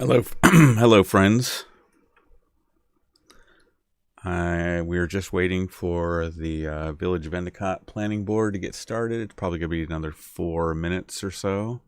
Hello, hello, friends. We're just waiting for the Village of Endicott Planning Board to get started. It's probably going to be another 4 minutes or so.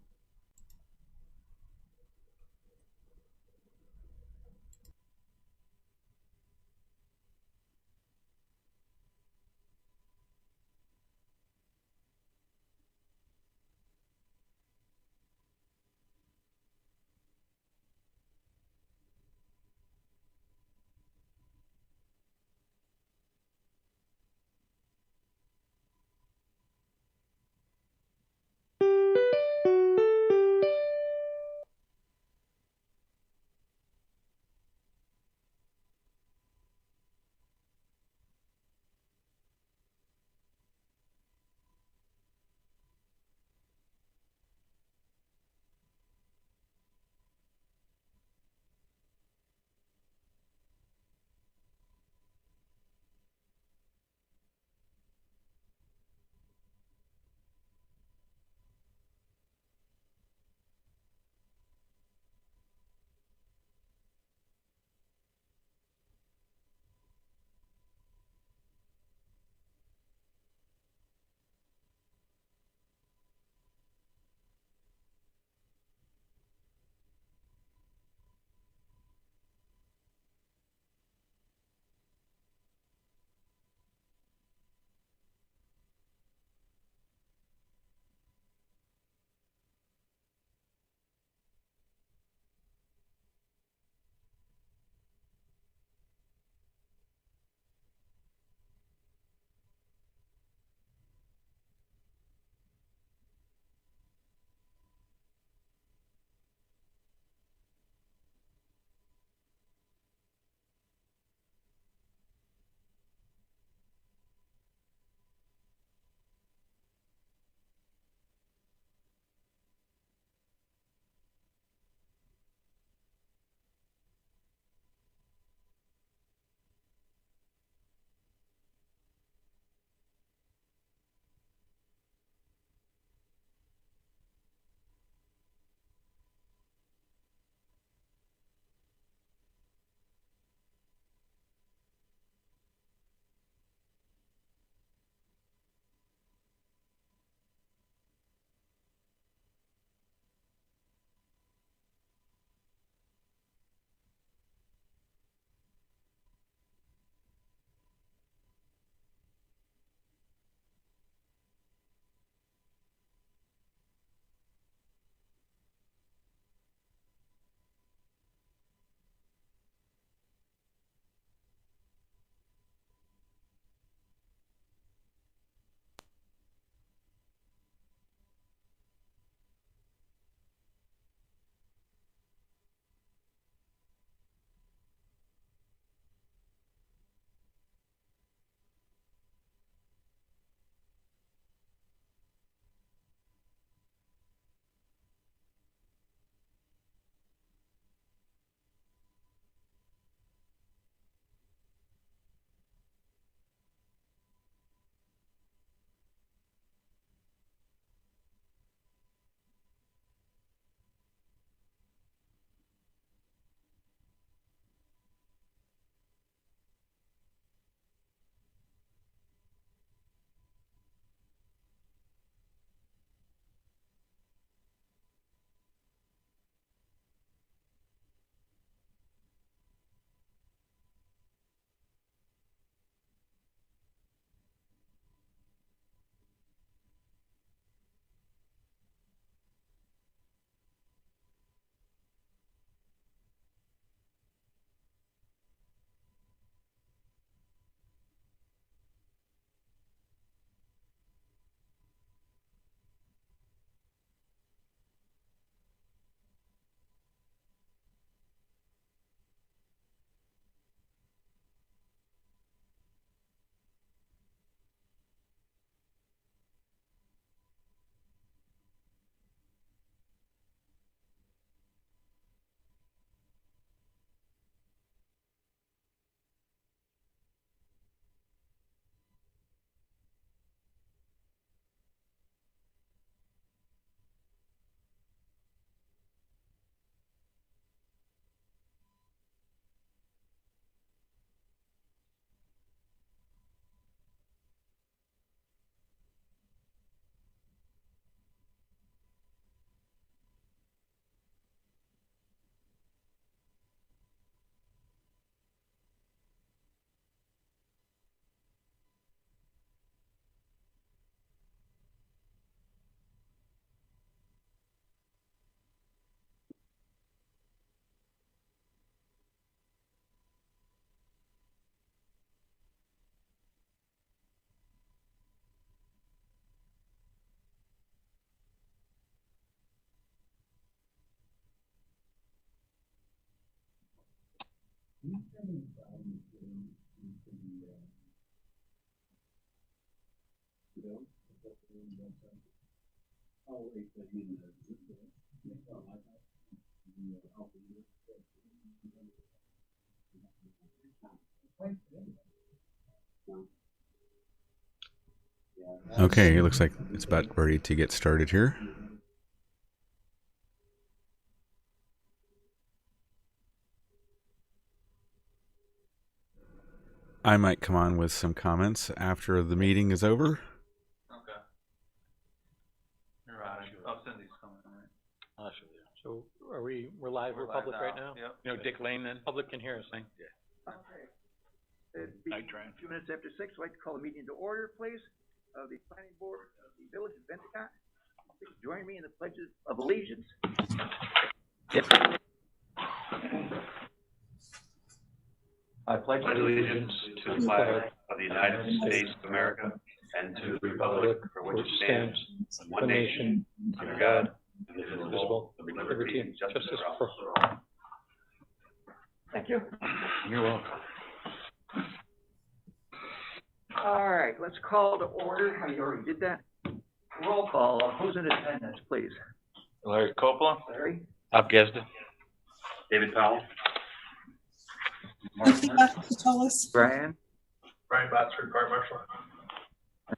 Okay, it looks like it's about ready to get started here. I might come on with some comments after the meeting is over. Okay. You're right. I'll send these comments. Right. So we're live, we're public right now? Yep. You know, Dick Lane then? Public can hear us, thank you. Okay. It'd be 2 minutes after 6, I'd like to call the meeting to order, please, of the planning board of the village of Endicott. Please join me in the pledges of allegiance. Yep. I pledge allegiance to the flag of the United States of America and to the republic for which it stands, one nation, under God, indivisible, with liberty and justice for all. Thank you. You're welcome. All right, let's call to order. You already did that. Roll call. Who's in attendance, please? Larry Coppola. Larry? Bob Gesda. David Powell. Brian? Brian Botsford, Court Marshal.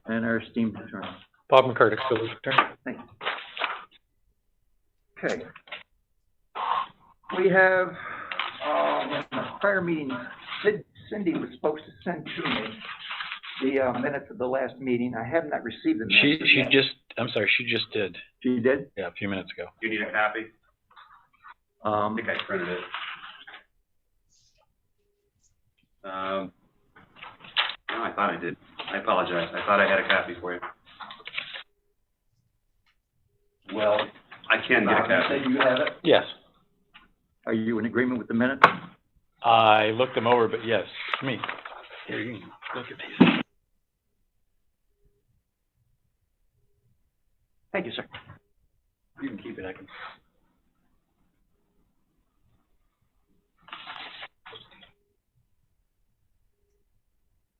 And our esteemed attorney. Bob McCartick, village attorney. Thank you. Okay. We have, prior meeting, Cindy was supposed to send to me the minutes of the last meeting. I have not received them. She just did. She did? Yeah, a few minutes ago. Do you need a copy? I think I printed it. No, I thought I did. I apologize. I thought I had a copy for you. Well, I can get a copy. Do you have it? Yes. Are you in agreement with the minutes? I looked them over, but yes, me. Here, you can look at these. Thank you, sir. You can keep it, I can.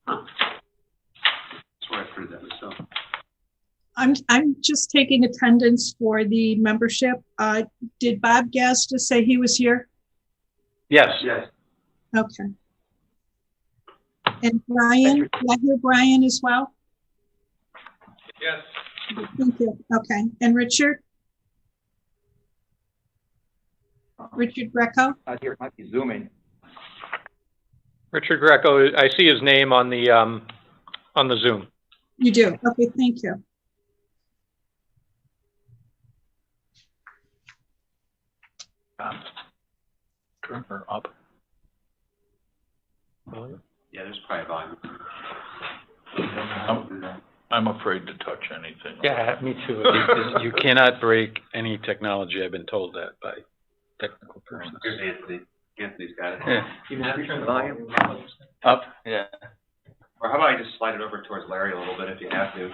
That's where I printed that myself. I'm just taking attendance for the membership. Did Bob Gaston say he was here? Yes. Yes. Okay. And Brian, did I hear Brian as well? Yes. Thank you. Okay. And Richard? Richard Greco? Out here, it might be zooming. Richard Greco, I see his name on the Zoom. You do? Okay, thank you. Turn her up. Yeah, there's probably a volume. I'm afraid to touch anything. Yeah, me too. You cannot break any technology. I've been told that by technical persons. Here's Anthony. Anthony's got it. Yeah. You have your volume? Up? Yeah. Or how about I just slide it over towards Larry a little bit if you have to.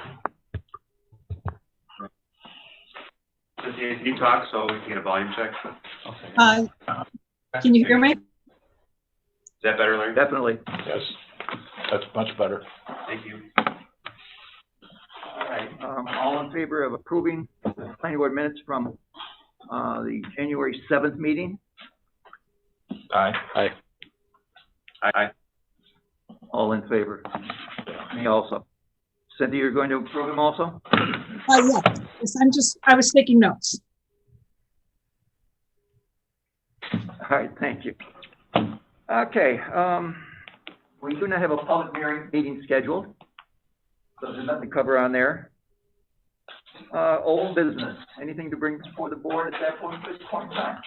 Cynthia, can you talk so we can get a volume check? Can you hear me? Is that better, Larry? Definitely. Yes, that's much better. Thank you. All right, all in favor of approving the planning board minutes from the January 7th meeting? Aye. Aye. Aye. All in favor? Me also. Cynthia, you're going to approve them also? Yes. I was taking notes. All right, thank you. Okay, we do not have a public hearing meeting scheduled, so there's nothing to cover on there. Old business, anything to bring before the board at that point, this point in time?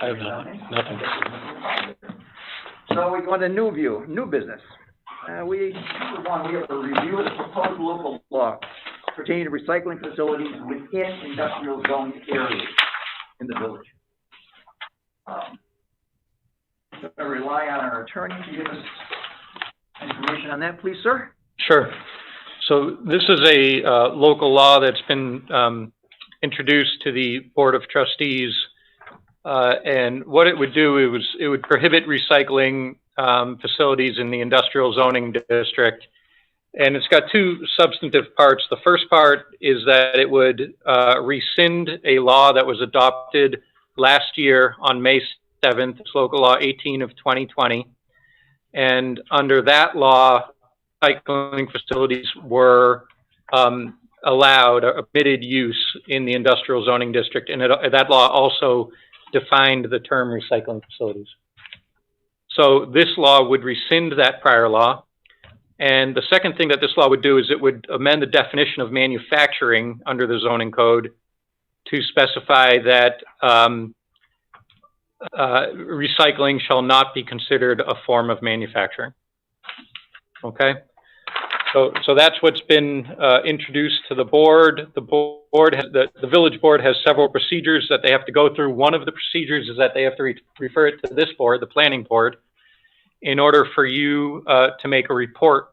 I have nothing. So we go on to new business. We have a review of the proposed local law pertaining to recycling facilities within industrial zone areas in the village. I'm going to rely on our attorney to give us information on that, please, sir. Sure. So this is a local law that's been introduced to the Board of Trustees And what it would do, it would prohibit recycling facilities in the industrial zoning district. And it's got two substantive parts. The first part is that it would rescind a law that was adopted last year on May 7th. It's Local Law 18 of 2020. And under that law, recycling facilities were allowed or permitted use in the industrial zoning district. And that law also defined the term recycling facilities. So this law would rescind that prior law. And the second thing that this law would do is it would amend the definition of manufacturing under the zoning code to specify that recycling shall not be considered a form of manufacturing. Okay, so that's what's been introduced to the board. The village board has several procedures that they have to go through. One of the procedures is that they have to refer it to this board, the planning board, in order for you to make a report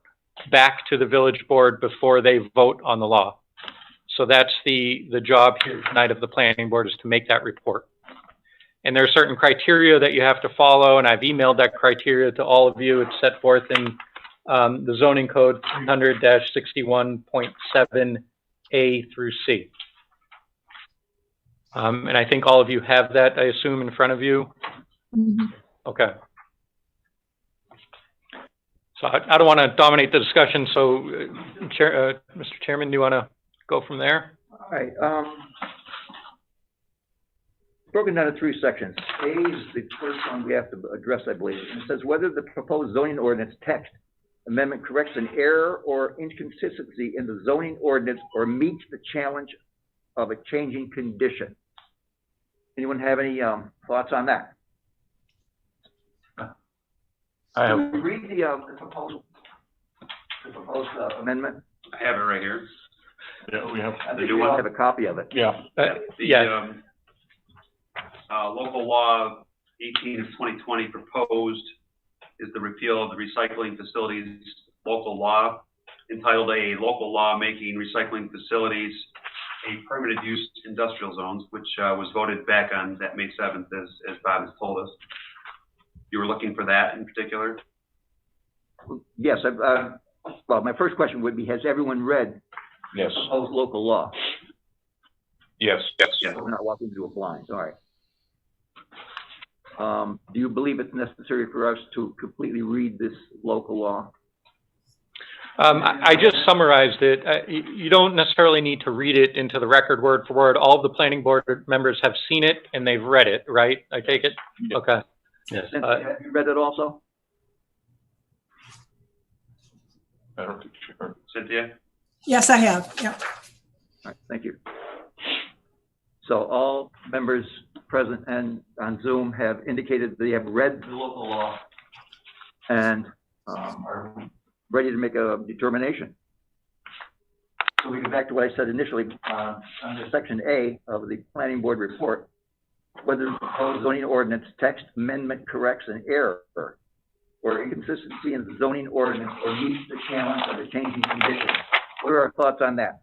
back to the village board before they vote on the law. So that's the job here tonight of the planning board, is to make that report. And there are certain criteria that you have to follow, and I've emailed that criteria to all of you. It's set forth in the zoning code 300-61.7A through C. And I think all of you have that, I assume, in front of you. Mhm. Okay. So I don't want to dominate the discussion, so Mr. Chairman, do you want to go from there? All right, broken down into three sections. A is the first one we have to address, I believe. And it says whether the proposed zoning ordinance text amendment corrects an error or inconsistency in the zoning ordinance or meets the challenge of a changing condition. Anyone have any thoughts on that? I have. Can we read the proposed amendment? I have it right here. Yeah, we have. I think we all have a copy of it. Yeah. Yeah. Local Law 18 of 2020 proposed is the repeal of the recycling facilities local law, entitled a local law making recycling facilities a permitted use industrial zones, which was voted back on that May 7th, as Bob has told us. You were looking for that in particular? Yes, well, my first question would be, has everyone read Yes. the proposed local law? Yes. Yes. We're not walking into a blind, all right. Do you believe it's necessary for us to completely read this local law? I just summarized it. You don't necessarily need to read it into the record word for word. All of the planning board members have seen it and they've read it, right? I take it? Yeah. Okay. Yes. Cynthia, have you read it also? I don't think she heard. Cynthia? Yes, I have, yeah. All right, thank you. So all members present and on Zoom have indicated they have read the local law and are ready to make a determination. So we go back to what I said initially, under section A of the planning board report, whether the proposed zoning ordinance text amendment corrects an error or inconsistency in the zoning ordinance or meets the challenge of a changing condition. What are our thoughts on that?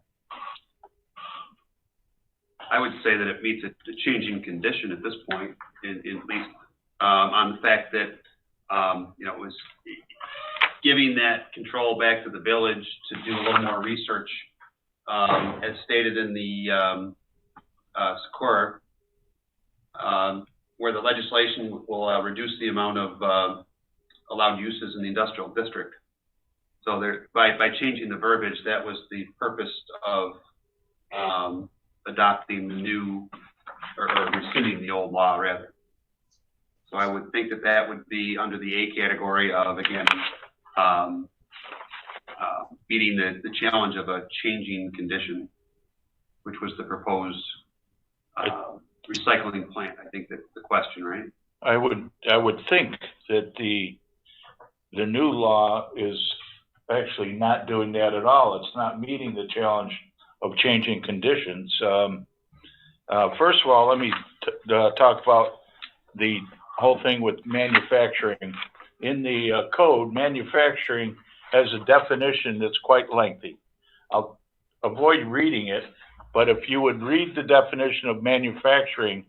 I would say that it meets a changing condition at this point, at least on the fact that, it was giving that control back to the village to do a little more research, as stated in the SCORE, where the legislation will reduce the amount of allowed uses in the industrial district. So by changing the verbiage, that was the purpose of adopting the new, or rescinding the old law, rather. So I would think that that would be under the A category of, again, meeting the challenge of a changing condition, which was the proposed recycling plant. I think that's the question, right? I would think that the new law is actually not doing that at all. It's not meeting the challenge of changing conditions. First of all, let me talk about the whole thing with manufacturing. In the code, manufacturing has a definition that's quite lengthy. I'll avoid reading it, but if you would read the definition of manufacturing,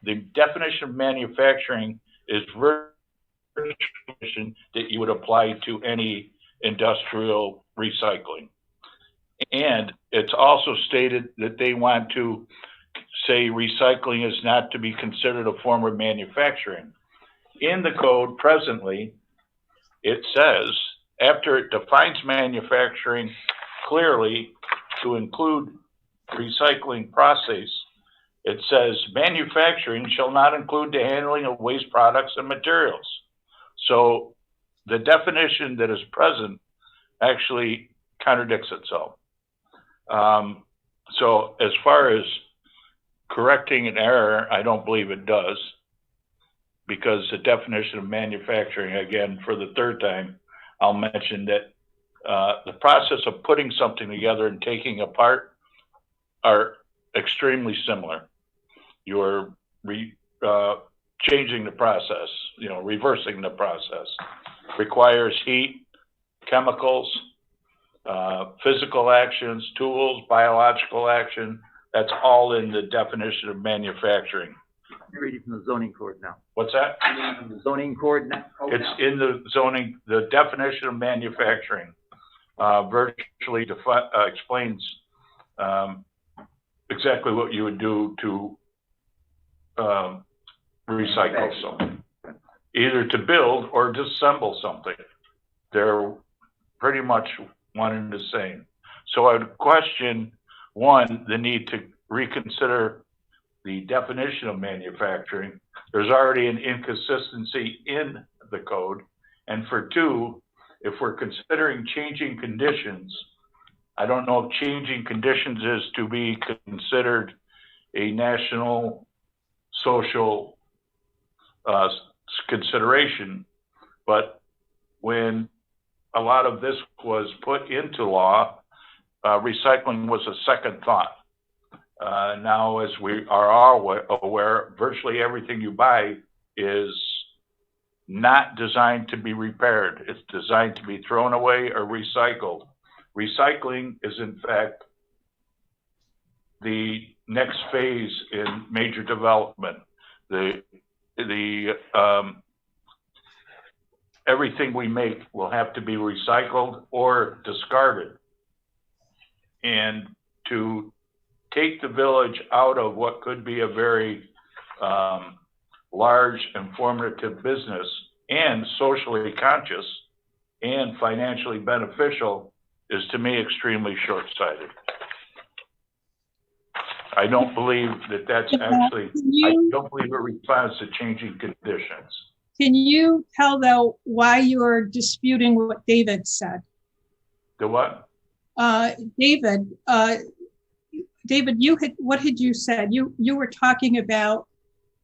the definition of manufacturing is virtually that you would apply to any industrial recycling. And it's also stated that they want to say recycling is not to be considered a form of manufacturing. In the code presently, it says, after it defines manufacturing clearly to include recycling process, it says manufacturing shall not include the handling of waste products and materials. So the definition that is present actually contradicts itself. So as far as correcting an error, I don't believe it does, because the definition of manufacturing, again, for the third time, I'll mention that the process of putting something together and taking apart are extremely similar. You're changing the process, reversing the process. Requires heat, chemicals, physical actions, tools, biological action. That's all in the definition of manufacturing. You're reading from the zoning code now. What's that? You're reading from the zoning code now. It's in the zoning, the definition of manufacturing virtually explains exactly what you would do to recycle something, either to build or disassemble something. They're pretty much one and the same. So I would question, one, the need to reconsider the definition of manufacturing. There's already an inconsistency in the code. And for two, if we're considering changing conditions, I don't know if changing conditions is to be considered a national social consideration, but when a lot of this was put into law, recycling was a second thought. Now, as we are all aware, virtually everything you buy is not designed to be repaired. It's designed to be thrown away or recycled. Recycling is, in fact, the next phase in major development. Everything we make will have to be recycled or discarded. And to take the village out of what could be a very large and formative business and socially conscious and financially beneficial is, to me, extremely short-sighted. I don't believe that that's actually, I don't believe it responds to changing conditions. Can you tell, though, why you're disputing what David said? The what? David, what had you said? You were talking about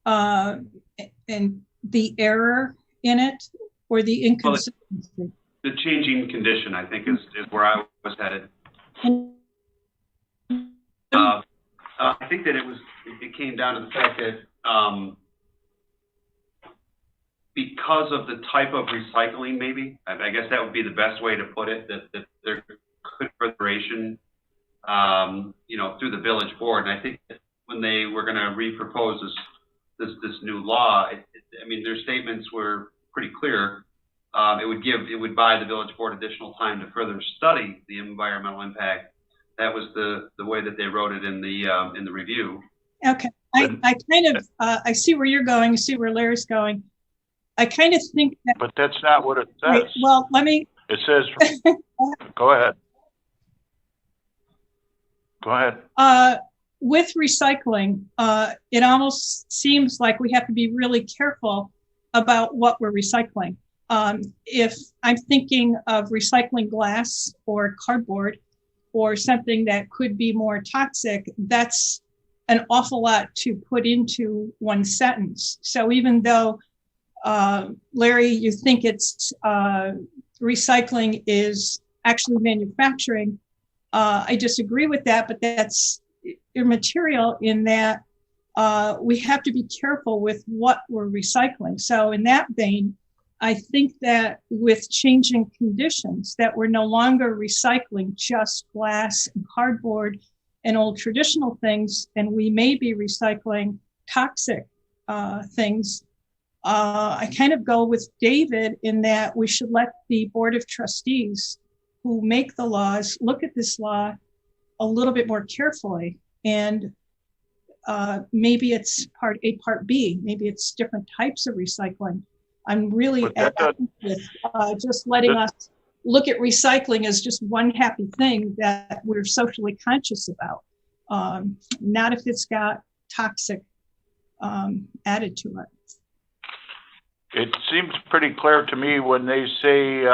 and the error in it, or the inconsistency? Well, the changing condition, I think, is where I was headed. I think that it came down to the fact that because of the type of recycling, maybe, I guess that would be the best way to put it, that there could be frustration, through the village board. And I think that when they were going to repropose this new law, their statements were pretty clear. It would buy the village board additional time to further study the environmental impact. That was the way that they wrote it in the review. Okay, I see where you're going. I see where Larry's going. I kind of think that. But that's not what it says. Right, well, let me. It says. Go ahead. Go ahead. With recycling, it almost seems like we have to be really careful about what we're recycling. If I'm thinking of recycling glass or cardboard or something that could be more toxic, that's an awful lot to put into one sentence. So even though, Larry, you think it's recycling is actually manufacturing, I disagree with that, but that's immaterial in that we have to be careful with what we're recycling. So in that vein, I think that with changing conditions, that we're no longer recycling just glass and cardboard and old traditional things, and we may be recycling toxic things. I kind of go with David in that we should let the Board of Trustees who make the laws look at this law a little bit more carefully. And maybe it's part A, part B, maybe it's different types of recycling. I'm really with just letting us look at recycling as just one happy thing that we're socially conscious about, not if it's got toxic added to it. It seems pretty clear to me when they say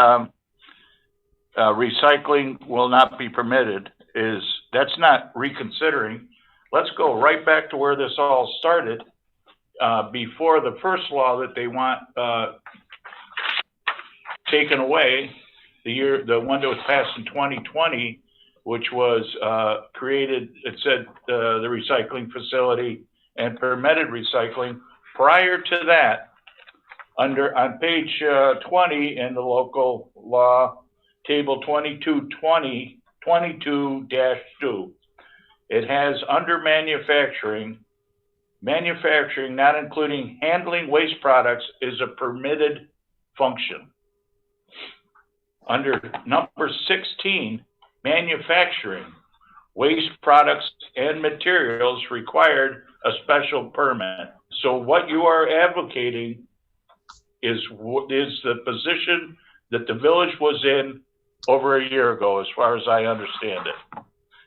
recycling will not be permitted, is that's not reconsidering. Let's go right back to where this all started, before the first law that they want taken away, the one that was passed in 2020, which was created, it said the recycling facility and permitted recycling. Prior to that, on page 20 in the local law, table 2220, 22-2, it has under manufacturing, not including handling waste products is a permitted function. Under number 16, manufacturing, waste products and materials required a special permit. So what you are advocating is the position that the village was in over a year ago, as far as I understand it.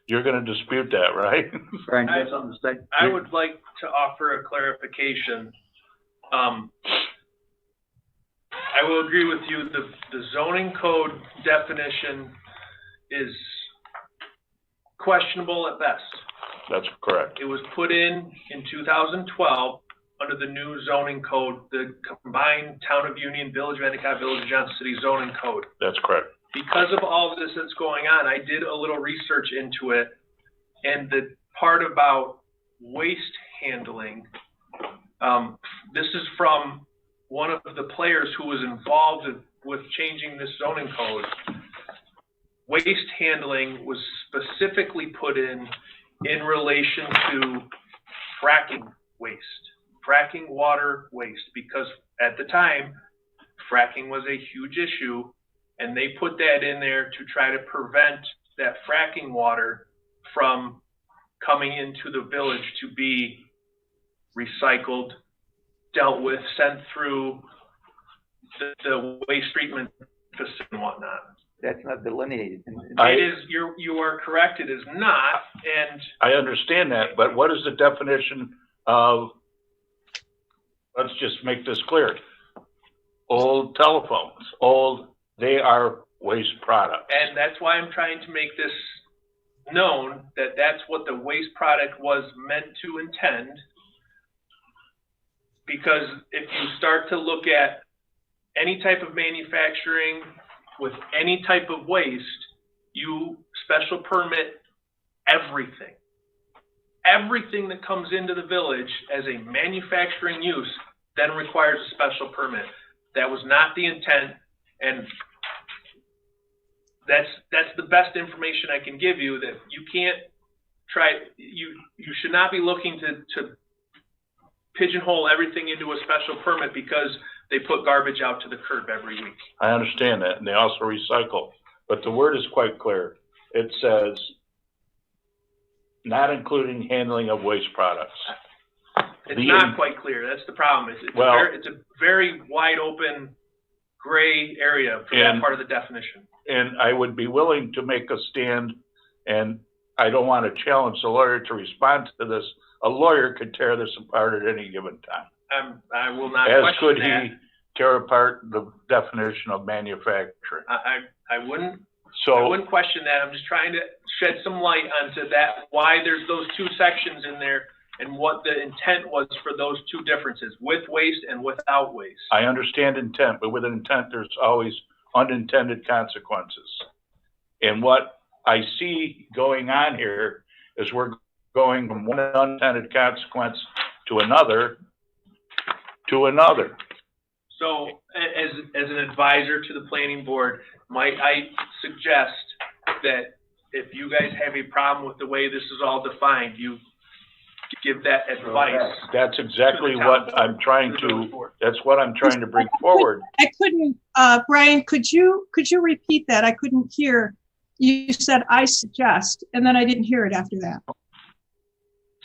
You're going to dispute that, right? Brian, you have something to say? I would like to offer a clarification. I will agree with you. The zoning code definition is questionable at best. That's correct. It was put in 2012 under the new zoning code, the combined Town of Union, Village of Endicott, Village of Johnson City zoning code. That's correct. Because of all of this that's going on, I did a little research into it, and the part about waste handling, this is from one of the players who was involved with changing this zoning code. Waste handling was specifically put in relation to fracking waste, fracking water waste, because at the time, fracking was a huge issue, and they put that in there to try to prevent that fracking water from coming into the village to be recycled, dealt with, sent through the waste treatment facility and whatnot. That's not delineated. It is, you are correct, it is not, and I understand that, but what is the definition of, let's just make this clear, old telephones, they are waste products. And that's why I'm trying to make this known, that that's what the waste product was meant to intend. Because if you start to look at any type of manufacturing with any type of waste, you special permit everything. Everything that comes into the village as a manufacturing use then requires a special permit. That was not the intent, and that's the best information I can give you, that you can't try, you should not be looking to pigeonhole everything into a special permit because they put garbage out to the curb every week. I understand that, and they also recycle, but the word is quite clear. It says, not including handling of waste products. It's not quite clear. That's the problem. It's a very wide open gray area for that part of the definition. And I would be willing to make a stand, and I don't want to challenge the lawyer to respond to this. A lawyer could tear this apart at any given time. I will not As question could that. he tear apart the definition of manufacturing. I wouldn't question that. I'm just trying to shed some light onto that, why there's those two sections in there and what the intent was for those two differences, with waste and without waste. I understand intent, but with an intent, there's always unintended consequences. And what I see going on here is we're going from one unintended consequence to another. So as an advisor to the planning board, might I suggest that if you guys have a problem with the way this is all defined, you give that advice. That's exactly To the what town I'm board, trying to the village to, board. that's what I'm trying to bring forward. I couldn't, Brian, could you repeat that? I couldn't hear. You said, I suggest, and then I didn't hear it after that.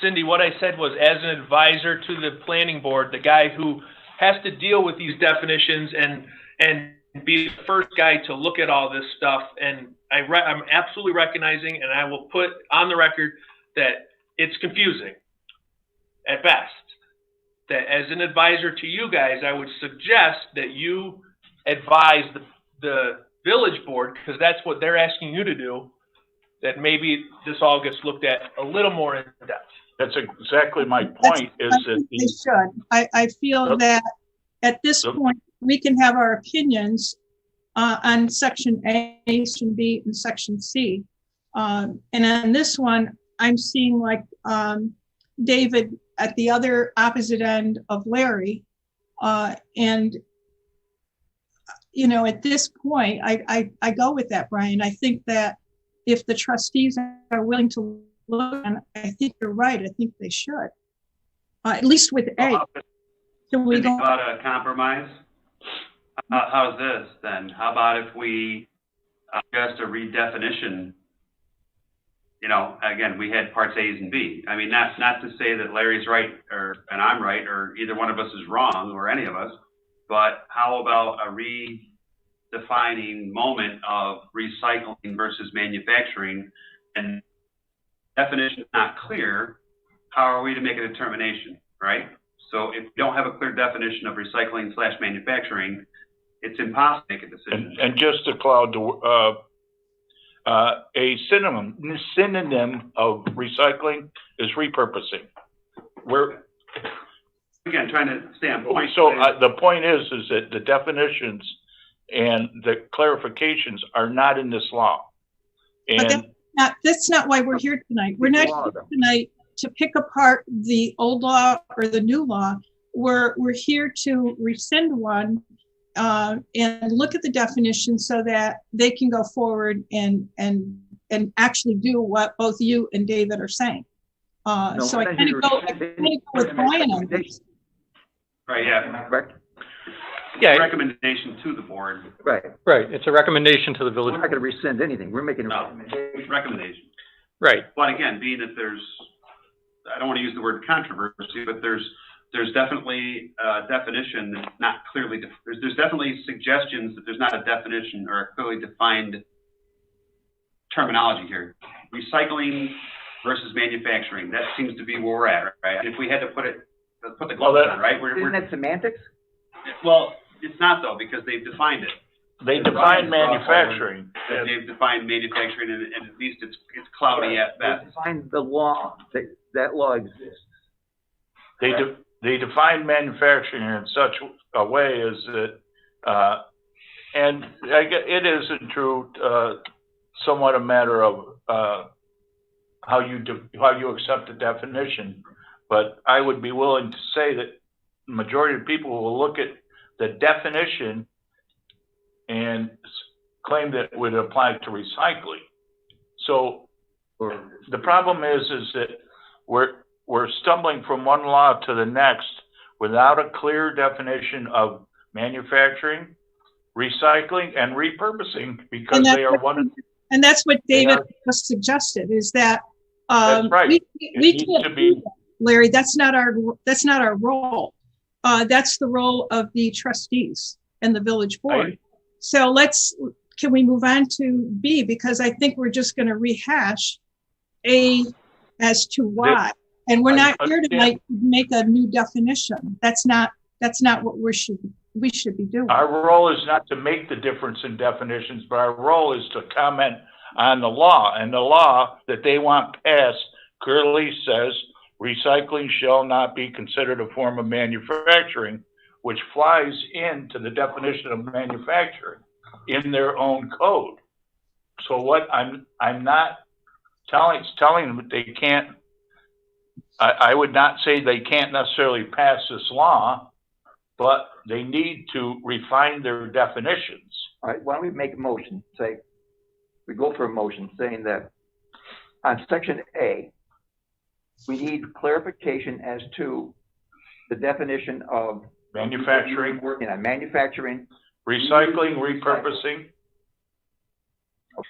Cindy, what I said was, as an advisor to the planning board, the guy who has to deal with these definitions and be the first guy to look at all this stuff. And I'm absolutely recognizing, and I will put on the record that it's confusing at best. That as an advisor to you guys, I would suggest that you advise the village board, because that's what they're asking you to do, that maybe this all gets looked at a little more in depth. That's exactly my point, is that They should. I feel that at this point, we can have our opinions on section A, section B, and section C. And on this one, I'm seeing like David at the other opposite end of Larry. And, you know, at this point, I go with that, Brian. I think that if the trustees are willing to look, and I think you're right, I think they should. At least with A. Can we go about a compromise? How's this then? How about if we just a redefinition? You know, again, we had parts A's and B. I mean, not to say that Larry's right and I'm right, or either one of us is wrong, or any of us, but how about a redefining moment of recycling versus manufacturing? And definition is not clear, how are we to make a determination, right? So if we don't have a clear definition of recycling / manufacturing, it's impossible to make a decision. and just to cloud a synonym of recycling is repurposing. We're Again, trying to stay on point. so the point is that the definitions and the clarifications are not in this law, and that's not why we're here tonight. We're not here tonight to pick apart the old law or the new law. We're here to rescind one and look at the definition so that they can go forward and actually do what both you and David are saying. So I kind of go with Brian on this. Right, yeah. Correct? Yeah, Recommendation to the board. Right. right. It's a recommendation to the We're village. not gonna rescind anything. We're making a No. recommendation. Recommendation. Right. But again, being that there's, I don't want to use the word controversy, but there's definitely a definition that's not clearly, there's definitely suggestions that there's not a definition or a clearly defined terminology here. Recycling versus manufacturing, that seems to be where we're at, right? If we had to put the gloves on, right? Isn't that semantics? Well, it's not though, because they've defined it. they define manufacturing. They've defined manufacturing, and at least it's cloudy at best. Find the law, that law exists. They define manufacturing in such a way as that, and it is in truth somewhat a matter of how you accept the definition. But I would be willing to say that the majority of people will look at the definition and claim that it would apply to recycling. So the problem is that we're stumbling from one law to the next without a clear definition of manufacturing, recycling, and repurposing, because they are one. And that's what David just suggested, is that that's right. we can't do that, Larry. That's not our role. That's the role of the trustees and the village board. So can we move on to B? Because I think we're just going to rehash A as to why. And we're not here to make a new definition. That's not what we should be doing. Our role is not to make the difference in definitions, but our role is to comment on the law. And the law that they want passed clearly says recycling shall not be considered a form of manufacturing, which flies into the definition of manufacturing in their own code. So what I'm not telling them that they can't. I would not say they can't necessarily pass this law, but they need to refine their definitions. All right, why don't we make a motion, we go for a motion saying that on section A, we need clarification as to the definition of Manufacturing, manufacturing. recycling, repurposing.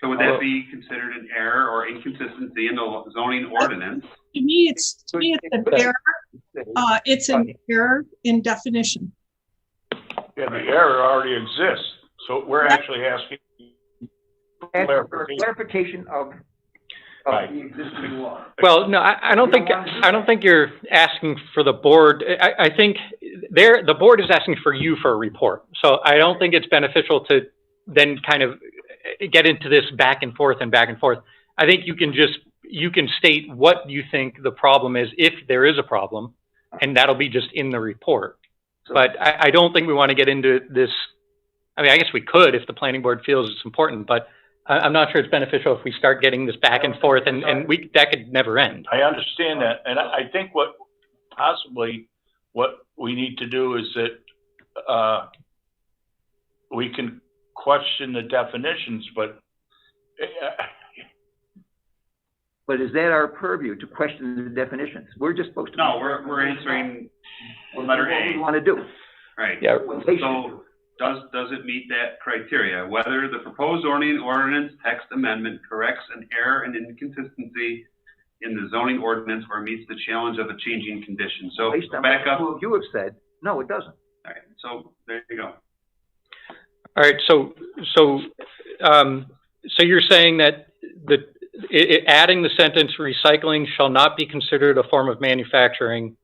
So would that be considered an error or inconsistency in the zoning ordinance? To me, it's an error. It's an error in definition. Yeah, the error already exists, so we're actually asking For clarification of Right. the existing law. Well, no, I don't think you're asking for the board. I think the board is asking for you for a report. So I don't think it's beneficial to then kind of get into this back and forth. I think you can state what you think the problem is, if there is a problem, and that'll be just in the report. But I don't think we want to get into this. I mean, I guess we could if the planning board feels it's important, but I'm not sure it's beneficial if we start getting this back and forth, and that could never end. I understand that, and I think what we need to do is that we can question the definitions, but is that our purview to question the definitions? We're just supposed to. No, we're answering letter what we A. want to do. Right. Yeah. So does it meet that criteria? Whether the proposed zoning ordinance text amendment corrects an error and inconsistency in the zoning ordinance or meets the challenge of a changing condition. So Based on back up. what you have said, no, it doesn't. All right. So there you go. All right. So you're saying that adding the sentence "recycling shall not be considered a form of manufacturing"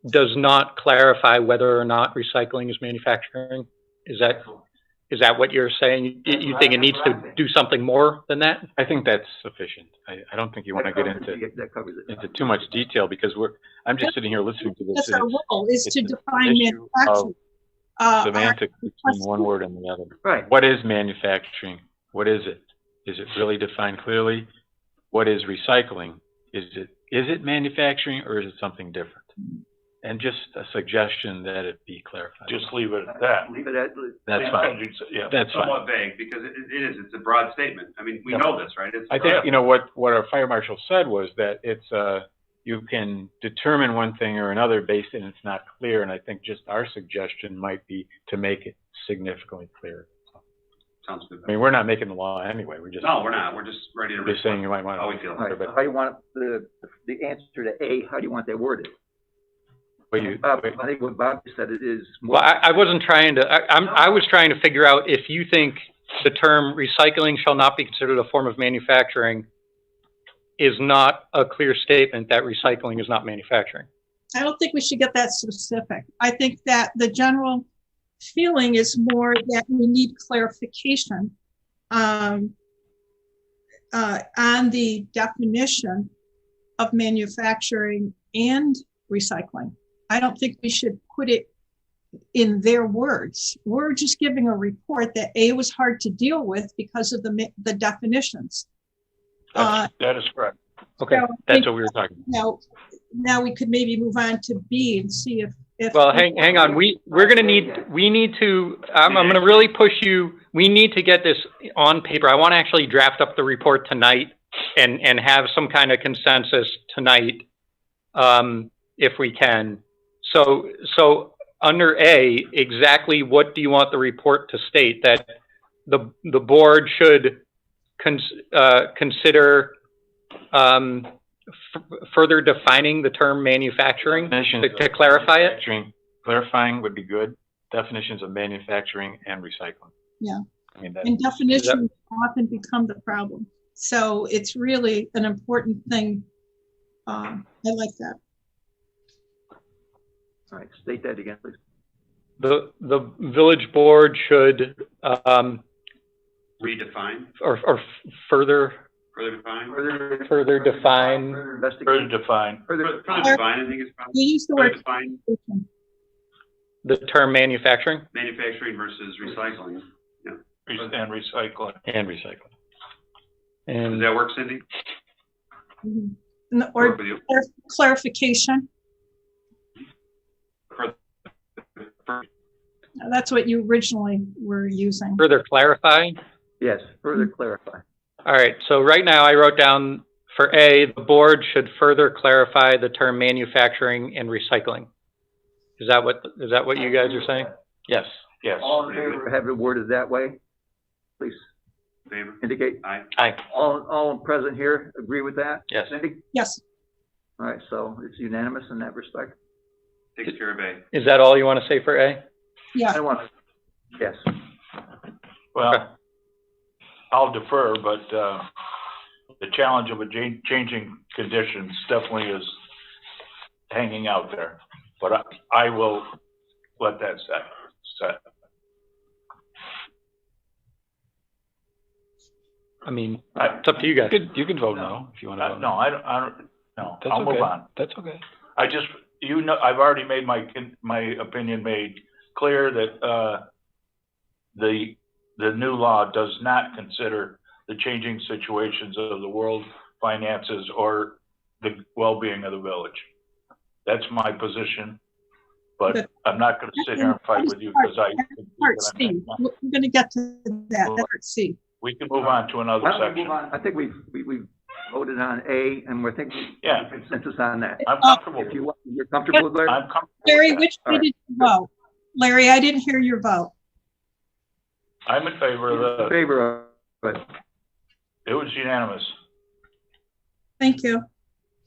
does not clarify whether or not recycling is manufacturing? Is that what you're saying? You think it needs to do something more than that? I think that's sufficient. I don't think you want to get That covers it. into too much detail, because I'm just sitting here listening to this. That's and our role, is it's to an define issue manufacturing. semantics between one word and the other. Right. What is manufacturing? What is it? Is it really defined clearly? What is recycling? Is it manufacturing, or is it something different? And just a suggestion that it be clarified. just leave it at that. Leave it at. That's fine. Yeah. That's fine. Somewhat vague because it's a broad statement. I mean, we know this, right? I think, what our fire marshal said was that it's, you can determine one thing or another based and it's not clear. And I think just our suggestion might be to make it significantly clearer. Sounds good. I mean, we're not making the law anyway. No, we're not. We're just ready to. Just saying you might want to. How we feel. All right, so how do you want the answer to A, how do you want that worded? I think what Bob said it is more. Well, I wasn't trying to, I was trying to figure out if you think the term "recycling shall not be considered a form of manufacturing" is not a clear statement that recycling is not manufacturing. I don't think we should get that specific. I think that the general feeling is more that we need clarification on the definition of manufacturing and recycling. I don't think we should put it in their words. We're just giving a report that A, was hard to deal with because of the definitions. That is correct. Okay, So that's what we were talking about. Now we could maybe move on to B and see if. Well, hang on. We need to, I'm going to really push you. We need to get this on paper. I want to actually draft up the report tonight and have some kind of consensus tonight, if we can. So under A, exactly what do you want the report to state? That the board should consider further defining the term manufacturing to clarify it? Clarifying would be good. Definitions of manufacturing and recycling. Yeah. I mean, And definitions often become the problem. So it's really an important thing. I like that. All right, state that again, please. The village board should Redefine, or further define. further define. Further investigate. Further define. Further define, I think is probably. You use the Further word define the term manufacturing manufacturing versus recycling. And recycling. and recycling. Does and that work, Cindy? or Work with you? clarification. That's what you originally were using. further clarify. Yes, further clarify. All right. So right now I wrote down For A, the board should further clarify the term manufacturing and recycling. Is that what you guys are saying? Yes. Yes. All in favor of having it worded that way? Please Favor? indicate. Aye. Aye. All present here agree with that? Yes. Cindy? Yes. All right, so it's unanimous in that respect? Takes care of A. Is that all you want to say for A? I Yeah. don't want to, yes. Well, I'll defer, but, the challenge of changing conditions definitely is hanging out there. But I will let that set. I mean, it's up to you guys. You can vote no if you want to vote No, I don't, no, That's I'll okay. move on. That's okay. I just, I've already made my opinion made clear that, the new law does not consider the changing situations of the world finances or the well-being of the village. That's my position, but I'm not going to sit here and fight with you because Part C. We're going to get to that. Part C. we can move on to another Why don't we section. move on? I think we've voted on A, and we're thinking Yeah. consensus on that. I'm comfortable. If you're comfortable with that? I'm comfortable Larry, with that. which All way right. did you vote? Larry, I didn't hear your vote. I'm in favor In of favor of it. it was unanimous. Thank you.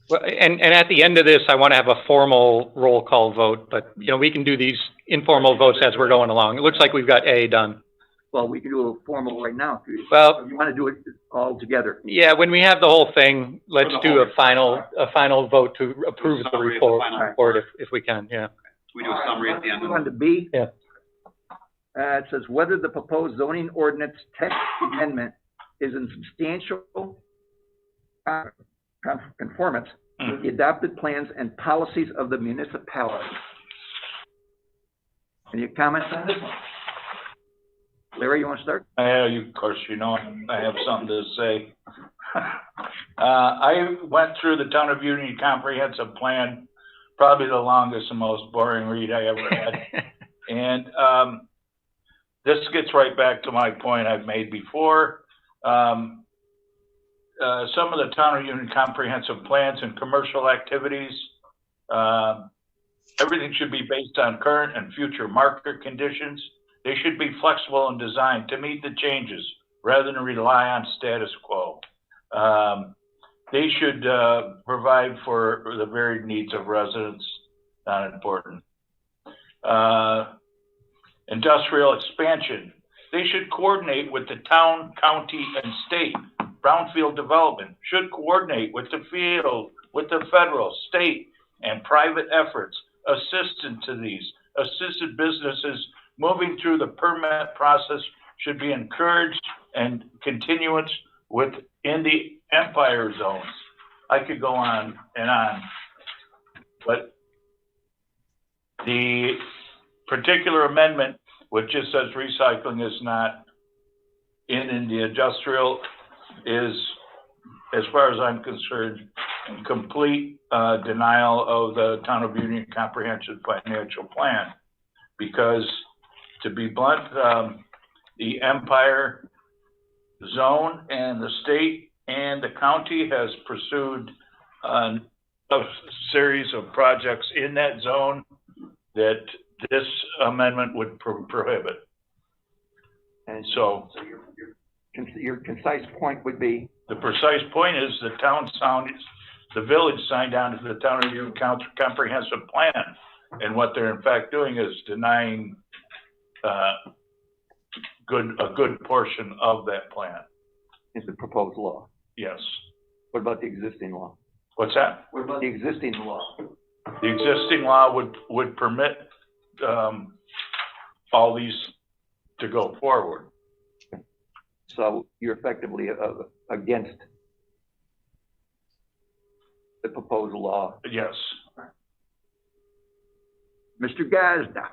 Well, and at the end of this, I want to have a formal roll call vote, but, we can do these informal votes as we're going along. It looks like we've got A done. Well, we can do a formal right now if you, Well, if you want to do it all together. yeah, when we have the whole thing, let's do a final vote to approve the Summary at the final report if we can, yeah. We do a summary at the end of Move on to B. Yeah. It says whether the proposed zoning ordinance text amendment is in substantial conformance with the adopted plans and policies of the municipality. Any comments on this one? Larry, you want to start? Of course, I have something to say. I went through the Town of Union Comprehensive Plan, probably the longest and most boring read I ever had. And this gets right back to my point I've made before. Some of the Town of Union Comprehensive Plans and commercial activities, everything should be based on current and future market conditions. They should be flexible and designed to meet the changes rather than rely on status quo. They should provide for the varied needs of residents, not important. Industrial expansion. They should coordinate with the town, county, and state. Brownfield development should coordinate with the field, with the federal, state, and private efforts. Assistant to these. Assisted businesses moving through the permit process should be encouraged and continuance within the empire zones. I could go on and on, but the particular amendment, which just says recycling is not in the industrial, is, as far as I'm concerned, in complete denial of the Town of Union Comprehensive Financial Plan. Because, to be blunt, the Empire Zone and the state and the county has pursued a series of projects in that zone that this amendment would prohibit. And So your concise point would be? the precise point is the village signed on to the Town of Union Comprehensive Plan. And what they're in fact doing is denying a good portion of that plan. Is the proposed law. Yes. What about the existing law? What's that? What about the existing law? The existing law would permit all these to go forward. So you're effectively against the proposed law. Yes. Mr. Gazda.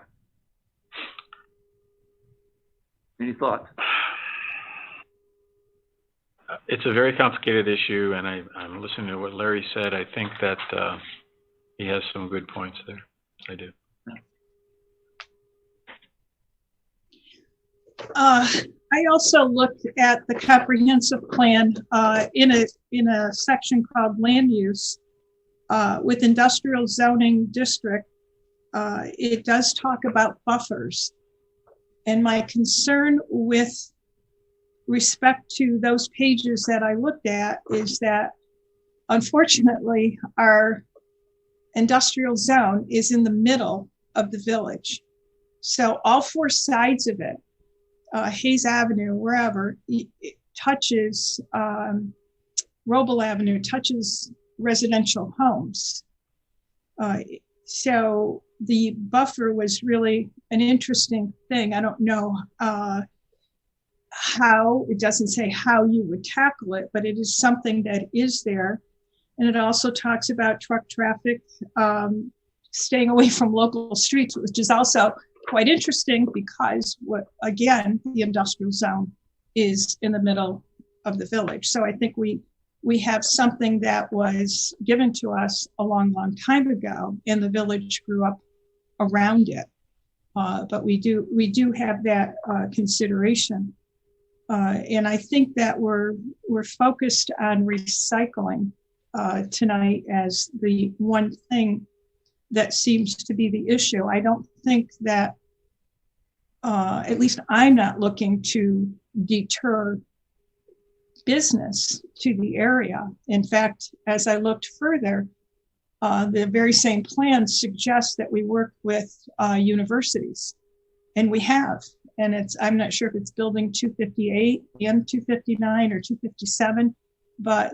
Any thoughts? It's a very complicated issue, and I'm listening to what Larry said. I think that he has some good points there. I do. I also looked at the comprehensive plan in a section called land use with industrial zoning district. It does talk about buffers, and my concern with respect to those pages that I looked at is that unfortunately our industrial zone is in the middle of the village. So all four sides of it, Hayes Avenue, wherever, it touches, Roble Avenue touches residential homes. So the buffer was really an interesting thing. I don't know how, it doesn't say how you would tackle it, but it is something that is there. And it also talks about truck traffic, staying away from local streets, which is also quite interesting because again, the industrial zone is in the middle of the village. So I think we have something that was given to us a long, long time ago, and the village grew up around it. But we do have that consideration. And I think that we're focused on recycling tonight as the one thing that seems to be the issue. I don't think that, at least I'm not looking to deter business to the area. In fact, as I looked further, the very same plan suggests that we work with universities, and we have. And I'm not sure if it's building 258 and 259 or 257, but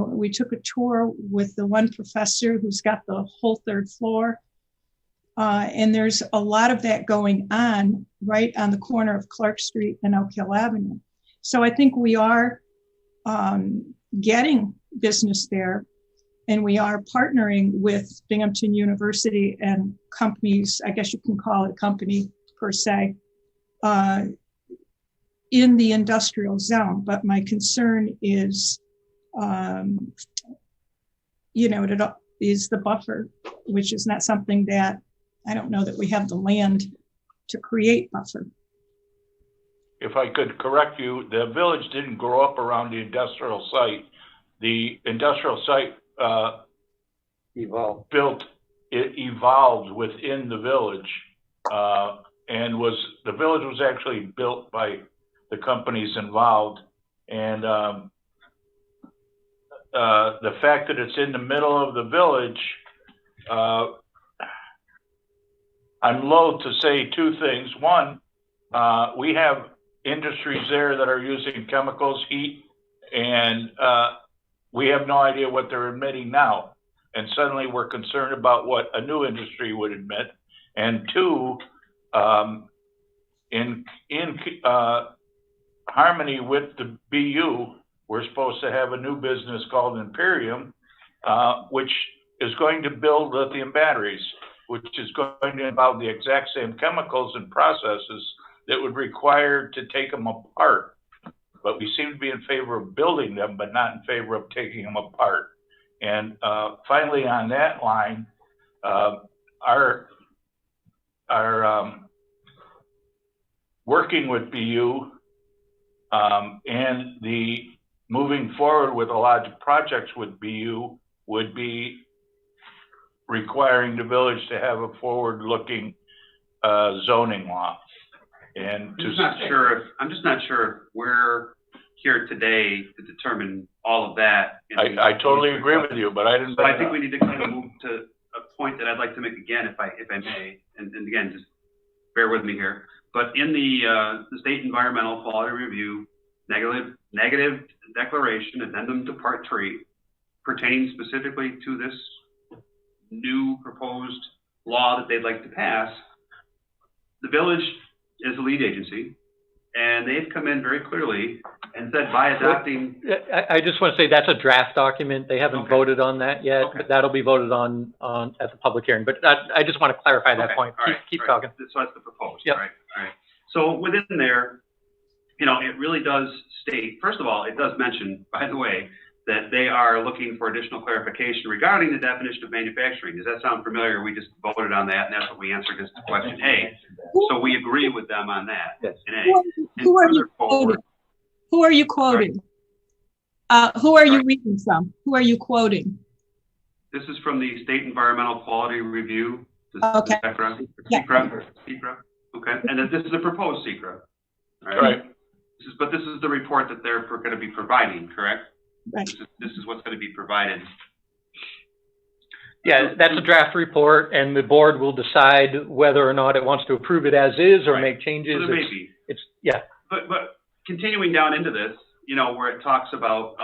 we took a tour with the one professor who's got the whole third floor. And there's a lot of that going on right on the corner of Clark Street and Oak Hill Avenue. So I think we are getting business there, and we are partnering with Binghamton University and companies, I guess you can call it a company per se, in the industrial zone. But my concern is, it is the buffer, which is not something that, I don't know that we have the land to create buffer. If I could correct you, the village didn't grow up around the industrial site. The industrial site Evolve. evolved within the village, and the village was actually built by the companies involved. And the fact that it's in the middle of the village, I'm loath to say two things. One, we have industries there that are using chemicals, heat, and we have no idea what they're emitting now. And suddenly we're concerned about what a new industry would emit. And two, in harmony with the BU, we're supposed to have a new business called Imperium, which is going to build lithium batteries, which is going to involve the exact same chemicals and processes that would require to take them apart. But we seem to be in favor of building them, but not in favor of taking them apart. And finally, on that line, our working with BU and the moving forward with a lot of projects with BU would be requiring the village to have a forward-looking zoning law. And I'm just not sure if we're here today to determine all of that. I totally agree with you, but I didn't. So I think we need to kind of move to a point that I'd like to make again, if I may, and again, just bear with me here. But in the State Environmental Quality Review negative declaration addendum to Part 3, pertaining specifically to this new proposed law that they'd like to pass, the village is the lead agency, and they've come in very clearly and said by adopting. I just want to say that's a draft document. They haven't voted on that yet, but that'll be voted on at the public hearing. But I just want to clarify that point. Keep talking. So that's the proposed, yep. Right? So within there, it really does state, first of all, it does mention, by the way, that they are looking for additional clarification regarding the definition of manufacturing. Does that sound familiar? We just voted on that, and that's what we answered as to question A. So we agree with them on that. Yes. In A. Who are And you further forward, quoting? Who are you quoting? Who are you reading from? Who are you quoting? this is from the State Environmental Quality Review. Okay. Yeah. SECRA. Okay, and then this is a proposed SECRA. Right. But this is the report that they're going to be providing, correct? Right. This is what's going to be provided. Yeah, that's a draft report, and the board will decide whether or not it wants to approve it as is or Right. make changes. So there may be. Yeah. But continuing down into this, where it talks about,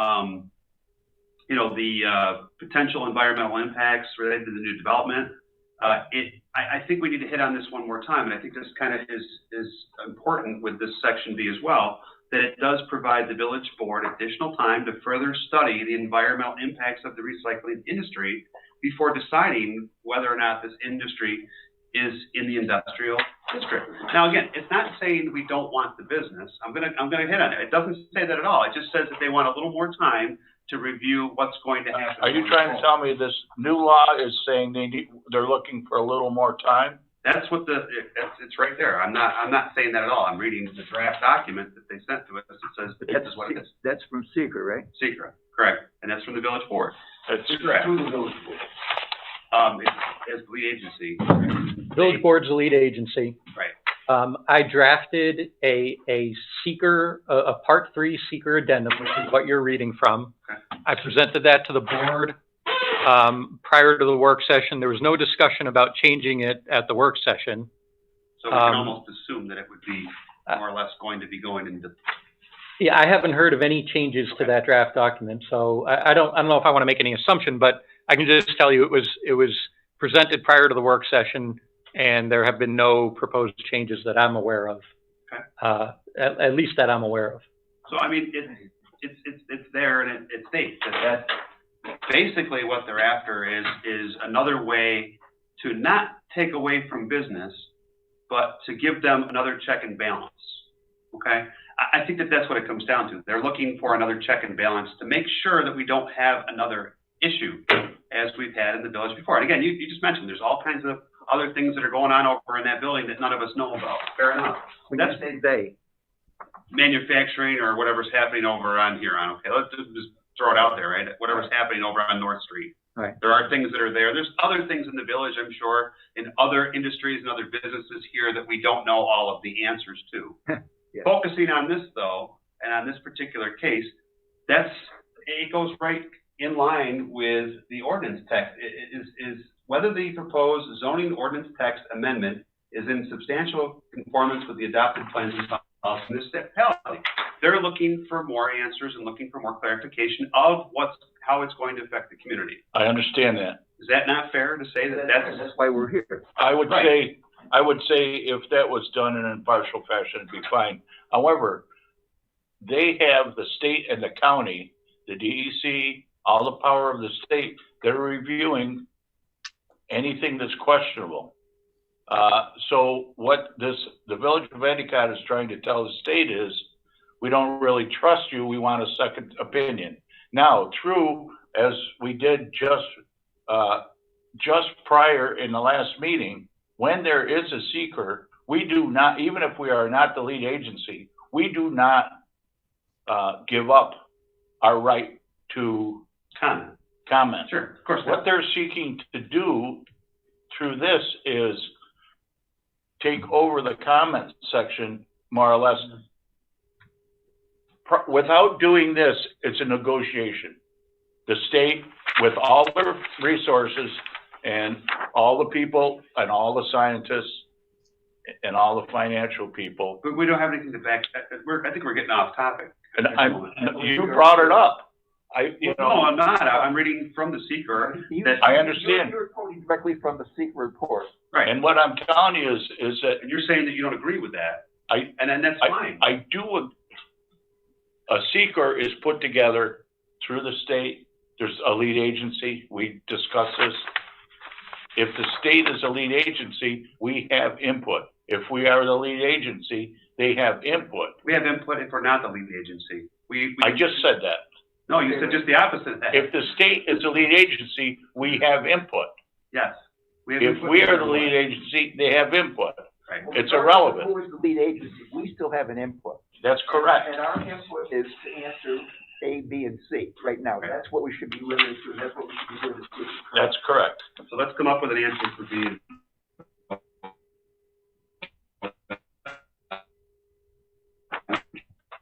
the potential environmental impacts related to the new development, I think we need to hit on this one more time, and I think this kind of is important with this section B as well, that it does provide the village board additional time to further study the environmental impacts of the recycling industry before deciding whether or not this industry is in the industrial district. Now, again, it's not saying we don't want the business. I'm gonna hit on it. It doesn't say that at all. It just says that they want a little more time to review what's going to happen. Are you trying to tell me this new law is saying they're looking for a little more time? That's what it's right there. I'm not saying that at all. I'm reading the draft document that they sent to us. It says this is what it is. That's from SECRA, right? SECRA, correct, and that's from the village board. That's correct. Through the village board. As lead agency. Village board's the lead agency. Right. I drafted a seeker, a part 3 seeker addendum, which is what you're reading from. Okay. I presented that to the board prior to the work session. There was no discussion about changing it at the work session. So we can almost assume that it would be more or less going to be going into. Yeah, I haven't heard of any changes to that draft document, so I don't know if I want to make any assumption, but I can just tell you it was presented prior to the work session, and there have been no proposed changes that I'm aware of. Okay. At least that I'm aware of. So I mean, it's there, and it states that basically what they're after is another way to not take away from business, but to give them another check and balance. Okay. I think that that's what it comes down to. They're looking for another check and balance to make sure that we don't have another issue as we've had in the village before. And again, you just mentioned there's all kinds of other things that are going on over in that building that none of us know about. Fair enough. When you say they, manufacturing or whatever's happening over on Huron. Okay, let's just throw it out there, right? Whatever's happening over on North Street. Right. There are things that are there. There's other things in the village, I'm sure, in other industries and other businesses here that we don't know all of the answers to. Yeah. Focusing on this though, and on this particular case, it goes right in line with the ordinance text. Is whether the proposed zoning ordinance text amendment is in substantial conformance with the adopted plans and policies in this municipality. They're looking for more answers and looking for more clarification of how it's going to affect the community. I understand that. Is that not fair to say that that's why we're here. I would Right. say if that was done in an impartial fashion, it'd be fine. However, they have the state and the county, the DEC, all the power of the state. They're reviewing anything that's questionable. So what the village of Endicott is trying to tell the state is, we don't really trust you. We want a second opinion. Now, true, as we did just prior in the last meeting, when there is a seeker, we do not, even if we are not the lead agency, we do not give up our right to comment. Sure, of course. What they're seeking to do through this is take over the comment section, more or less. Without doing this, it's a negotiation. The state, with all their resources and all the people and all the scientists and all the financial people. But we don't have anything to back. I think we're getting off topic. And you brought it up. No, I'm not. I'm reading from the seeker. I understand. You're quoting directly from the SECRA report. Right. And what I'm telling you is that, And you're saying that you don't agree with that. And then that's fine. I do. A seeker is put together through the state. There's a lead agency. We discussed this. If the state is a lead agency, we have input. If we are the lead agency, they have input. We have input if we're not the lead agency. I just said that. No, you said just the opposite of that. If the state is the lead agency, we have input. Yes. If we are the lead agency, they have input. It's irrelevant. Who is the lead agency? We still have an input. That's correct. And our input is to answer A, B, and C right now. That's what we should be limited to. That's what we should be limited to. That's correct. So let's come up with an answer for B.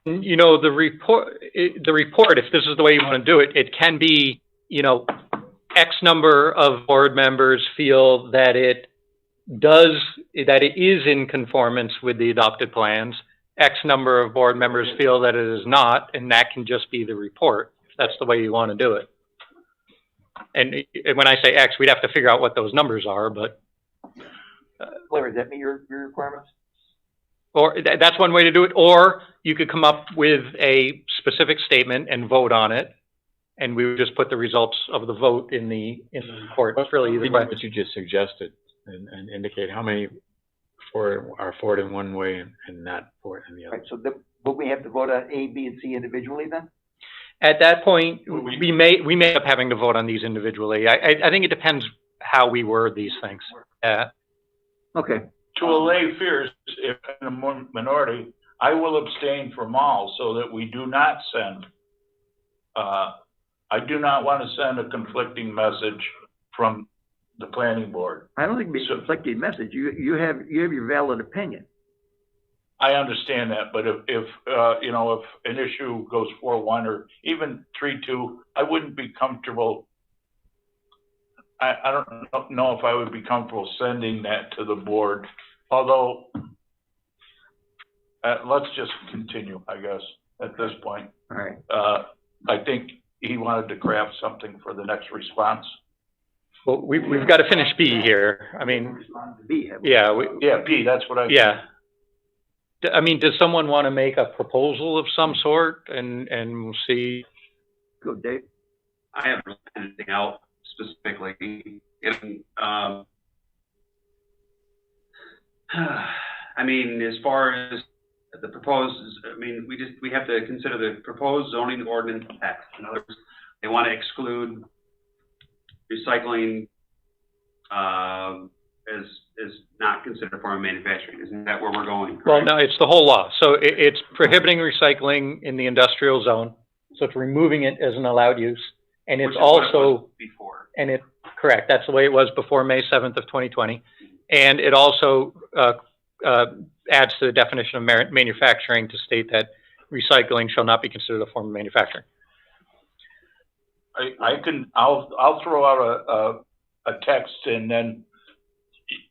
You know, the report, if this is the way you want to do it, it can be, you know, X number of board members feel that it is in conformance with the adopted plans. X number of board members feel that it is not, and that can just be the report, if that's the way you want to do it. And when I say X, we'd have to figure out what those numbers are, but. Larry, does that meet your requirements? Or that's one way to do it, or you could come up with a specific statement and vote on it, and we would just put the results of the vote in the report. It's really either way. What you just suggested, and indicate how many are for it in one way and not for it in the other. Right, so but we have to vote on A, B, and C individually then? At that point, we may end up having to vote on these individually. I think it depends how we word these things. Okay. To allay fears, if in a minority, I will abstain from all so that we do not send, I do not want to send a conflicting message from the planning board. I don't think it'd be a conflicting message. You have your valid opinion. I understand that, but if you know, if an issue goes 4-1 or even 3-2, I wouldn't be comfortable. I don't know if I would be comfortable sending that to the board, although let's just continue, I guess, at this point. All right. I think he wanted to craft something for the next response. Well, we've got to finish B here. I mean, yeah. B, that's what I. Yeah. I mean, does someone want to make a proposal of some sort and we'll see? Go, Dave. I haven't really anything out specifically. I mean, as far as the proposed, I mean, we have to consider the proposed zoning ordinance text. In other words, they want to exclude recycling as not considered a form of manufacturing. Isn't that where we're going? Correct? Well, no, it's the whole law. So it's prohibiting recycling in the industrial zone. So it's removing it as an allowed use. And it's also before. And correct. That's the way it was before May 7th of 2020. And it also adds to the definition of manufacturing to state that recycling shall not be considered a form of manufacturing. I'll throw out a text and then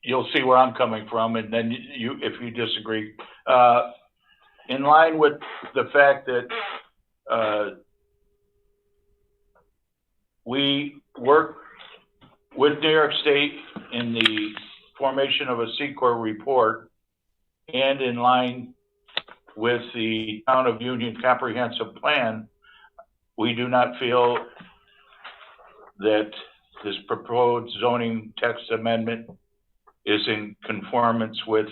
you'll see where I'm coming from, and then if you disagree, in line with the fact that we work with New York State in the formation of a C-Corps report, and in line with the Town of Union Comprehensive Plan, we do not feel that this proposed zoning text amendment is in conformance with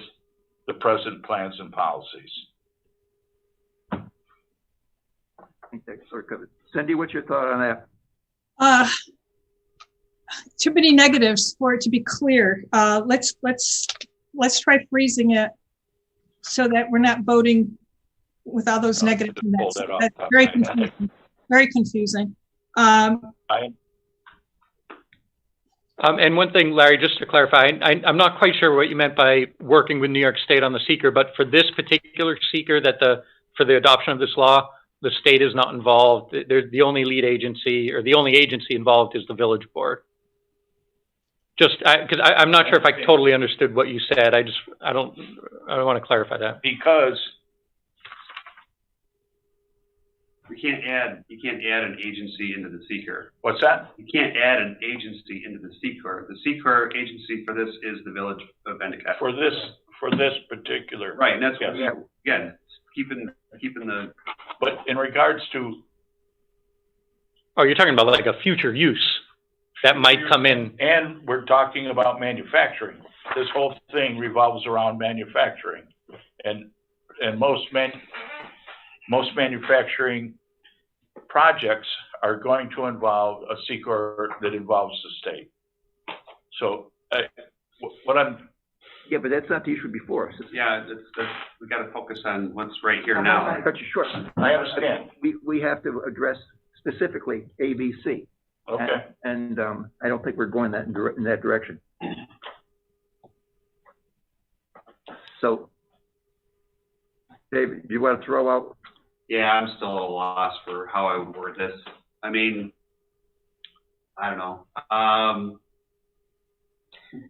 the present plans and policies. I think that sort of covers. Cindy, what's your thought on that? Too many negatives for it to be clear. Let's try freezing it so that we're not voting with all those negative comments. That's very confusing. Very confusing. And one thing, Larry, just to clarify, I'm not quite sure what you meant by working with New York State on the seeker, but for this particular seeker, for the adoption of this law, the state is not involved. The only lead agency, or the only agency involved, is the village board. Just because I'm not sure if I totally understood what you said. I don't want to clarify that. Because you can't add an agency into the seeker. What's that? You can't add an agency into the seeker. The seeker agency for this is the village of Endicott. For this particular. Right, and that's what yes. again, keeping the. But in regards to. Oh, you're talking about like a future use that might come in. And we're talking about manufacturing. This whole thing revolves around manufacturing, and most manufacturing projects are going to involve a C-Corps that involves the state. So what I'm Yeah, but that's not the issue before us. Yeah, we gotta focus on what's right here I'm now. not trying to cut you short. I understand. We have to address specifically A, B, C. Okay. And I don't think we're going in that direction. So, Dave, do you want to throw out? Yeah, I'm still at a loss for how I would word this. I mean, I don't know.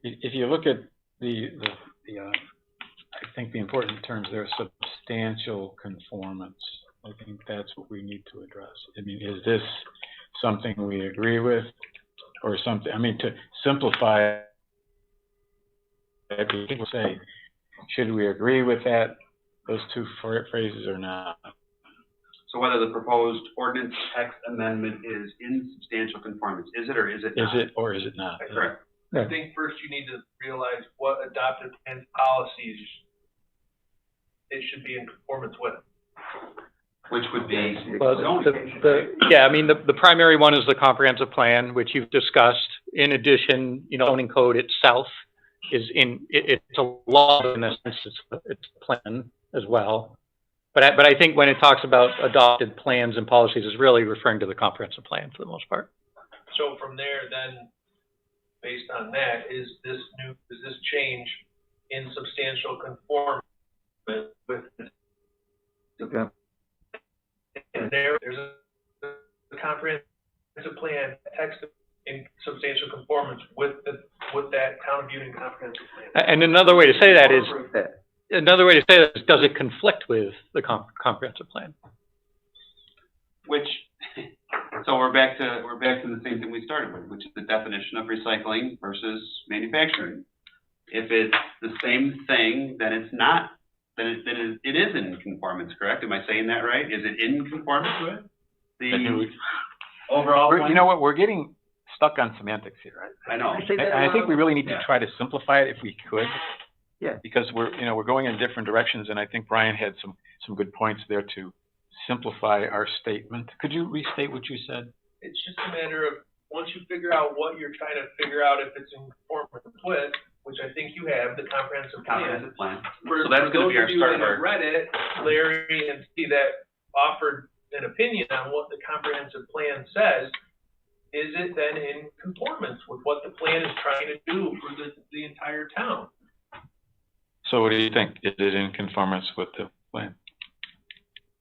If you look at the I think the important terms there are substantial conformance. I think that's what we need to address. I mean, is this something we agree with, or something? I mean, to simplify it, people say, should we agree with that, those two phrases or not? So whether the proposed ordinance text amendment is in substantial conformance, is it or is it not? Is it or is it not? Correct. I think first you need to realize what adopted plan policies it should be in conformance with. Which would be Well, zoning. yeah, I mean, the primary one is the comprehensive plan, which you've discussed. In addition, zoning code itself is it's a law in a sense, it's a plan as well. But I think when it talks about adopted plans and policies, it's really referring to the comprehensive plan for the most part. So from there, then, based on that, is this change in substantial conformance with? Okay. And there's a comprehensive plan text in substantial conformance with that town of Union comprehensive plan. And another way to say that is, does it conflict with the comprehensive plan? Which, so we're back to the same thing we started with, which is the definition of recycling versus manufacturing. If it's the same thing, then it's not. Then it is in conformance, correct? Am I saying that right? Is it in conformance with the overall plan? You know what? We're getting stuck on semantics here. I know. I think we really need to try to simplify it if we could. Yeah. Because we're going in different directions, and I think Brian had some good points there to simplify our statement. Could you restate what you said? It's just a matter of, once you figure out what you're trying to figure out if it's in conformance with, which I think you have, the comprehensive plan. So that's going to be our start of our. Read it, Larry and see that offered an opinion on what the comprehensive plan says. Is it then in conformance with what the plan is trying to do for the entire town? So what do you think? Is it in conformance with the plan?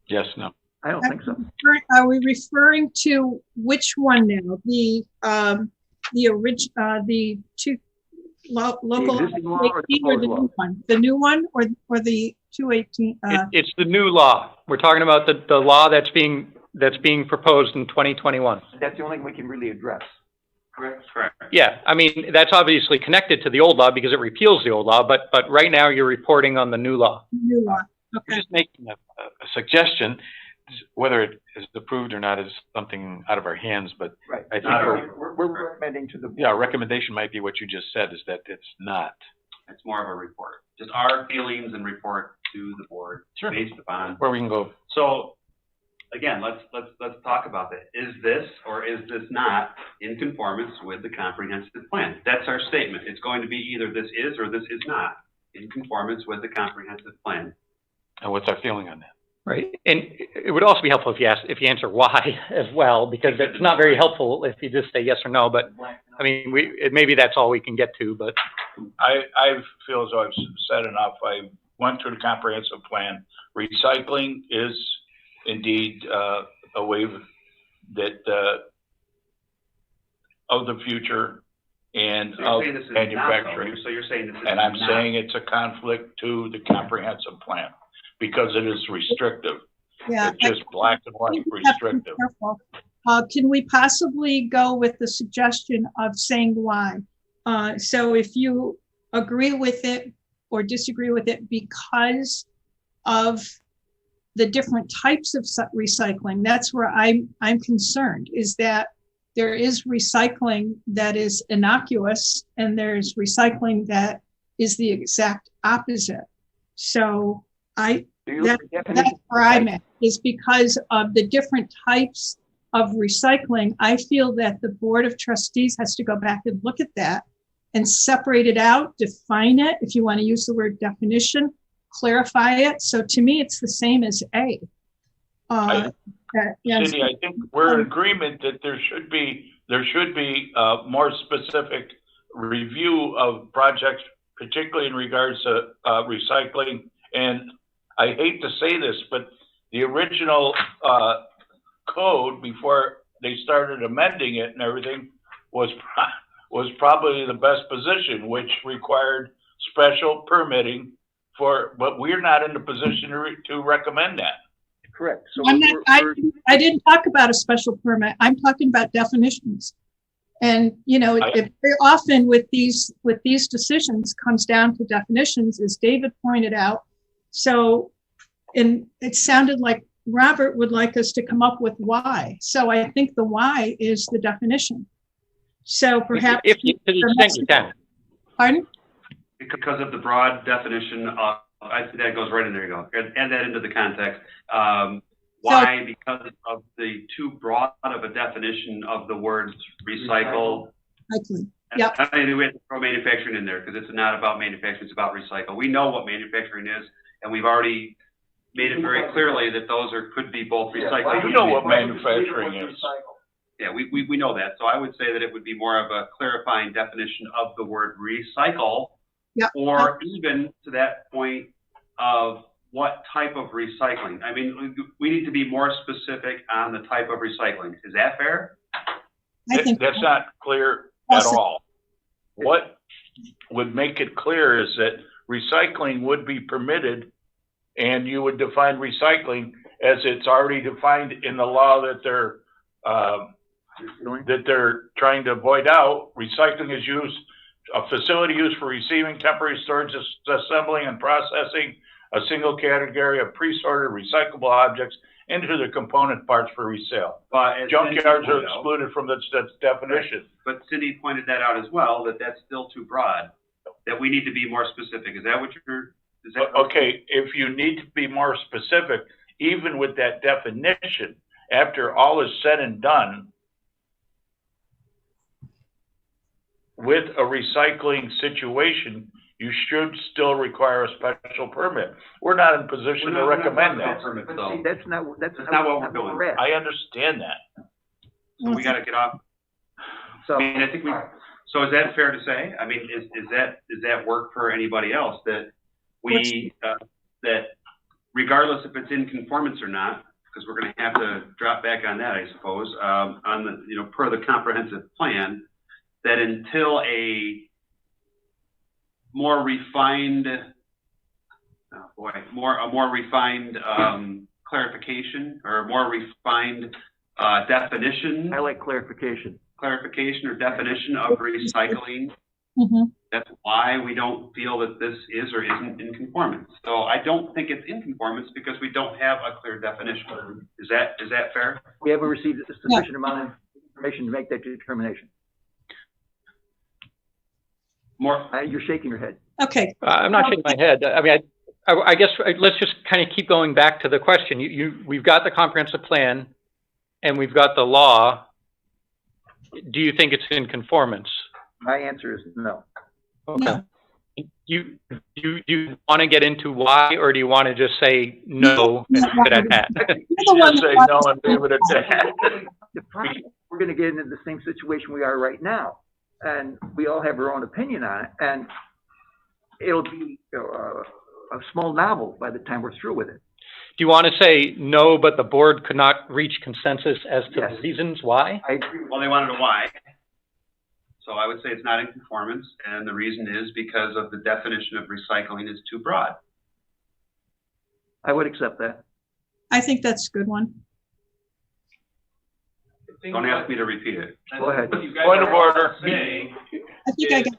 Yes, no? I don't think so. Are we referring to which one now? The original, the two local, The existing law or the or the proposed new one? The new one or the 218? It's the new law. We're talking about the law that's being proposed in 2021. That's the only thing we can really address. Correct. Yeah, I mean, that's obviously connected to the old law because it repeals the old law, but right now you're reporting on the new law. New law. We're Okay. just making a suggestion. Whether it is approved or not is something out of our hands, but Right. I think We're recommending to the. yeah, our recommendation might be what you just said, is that it's not. It's more of a report, just our feelings and report to the board Sure. based upon. Where we can go. So, again, let's talk about that. Is this or is this not in conformance with the comprehensive plan? That's our statement. It's going to be either this is or this is not in conformance with the comprehensive plan. And what's our feeling on that? Right, and it would also be helpful if you answer why as well, because it's not very helpful if you just say yes or no. But I mean, maybe that's all we can get to. But I feel as though I've said enough. I went through the comprehensive plan. Recycling is indeed a way that of the future and So you're of saying this is manufacturing. not, though. So you're saying this is And I'm not. saying it's a conflict to the comprehensive plan because it is restrictive. Yeah. It's just black and white We have to be restrictive. careful. Can we possibly go with the suggestion of saying why? So if you agree with it or disagree with it because of the different types of recycling, that's where I'm concerned, is that there is recycling that is innocuous and there's recycling that is the exact opposite. So that's where I'm at, is because of the different types of recycling. I feel that the Board of Trustees has to go back and look at that and separate it out, define it. If you want to use the word definition, clarify it. So to me, it's the same as A. Yes. Cindy, I think we're in agreement that there should be more specific review of projects, particularly in regards to recycling. And I hate to say this, but the original code, before they started amending it and everything, was probably the best position, which required special permitting but we're not in the position to recommend that. Correct. So I didn't talk about a special permit. I'm talking about definitions. And, you know, it very often with these decisions comes down to definitions, as David pointed out. So, and it sounded like Robert would like us to come up with why. So I think the why is the definition. So perhaps if you, to the extent you can. Pardon? Because of the broad definition of, that goes right in there, you go, add that into the context. Why? Because of the too broad of a definition of the words recycle. Yep. I mean, we have to throw manufacturing in there because it's not about manufacturing, it's about recycle. We know what manufacturing is, and we've already made it very clearly that those could be both recycling. You know what manufacturing is. Yeah, we know that. So I would say that it would be more of a clarifying definition of the word recycle. Yep. Or even to that point of what type of recycling. I mean, we need to be more specific on the type of recycling. Is that fair? I think that's not clear at all. What would make it clear is that recycling would be permitted, and you would define recycling as it's already defined in the law that they're trying to avoid out. Recycling is a facility used for receiving, temporary storage, assembling, and processing a single category of pre-sorted recyclable objects into the component parts for resale. Junkyards are excluded from this definition. But Cindy pointed that out as well, that's still too broad, that we need to be more specific. Is that what you're... Okay, if you need to be more specific, even with that definition, after all is said and done, with a recycling situation, you should still require a special permit. We're not in position to recommend that. Permit, But see, that's not what we're at. I understand that. So we got to get off. So, I mean, I think so is that fair to say? I mean, does that work for anybody else that that regardless if it's in conformance or not, because we're going to have to drop back on that, I suppose, on the, per the comprehensive plan, that until a more refined, clarification or a more refined definition. I like clarification. Clarification or definition of recycling. Mm-hmm. That's why we don't feel that this is or isn't in conformance. So I don't think it's in conformance because we don't have a clear definition. Is that fair? We haven't received a sufficient amount of information to make that determination. More. You're shaking your head. Okay. I'm not shaking my head. I mean, I guess let's just kind of keep going back to the question. We've got the comprehensive plan and we've got the law. Do you think it's in conformance? My answer is no. Okay. No. You want to get into why, or do you want to just say no and leave it at that? Just say no and leave it at that. We're going to get into the same situation we are right now, and we all have our own opinion on it, and it'll be a small novel by the time we're through with it. Do you want to say no, but the board could not reach consensus as to the reasons why? I agree. Well, they wanted a why. So I would say it's not in conformance, and the reason is because of the definition of recycling is too broad. I would accept that. I think that's a good one. Don't ask me to repeat it. Go ahead. Point of order. Saying I think I got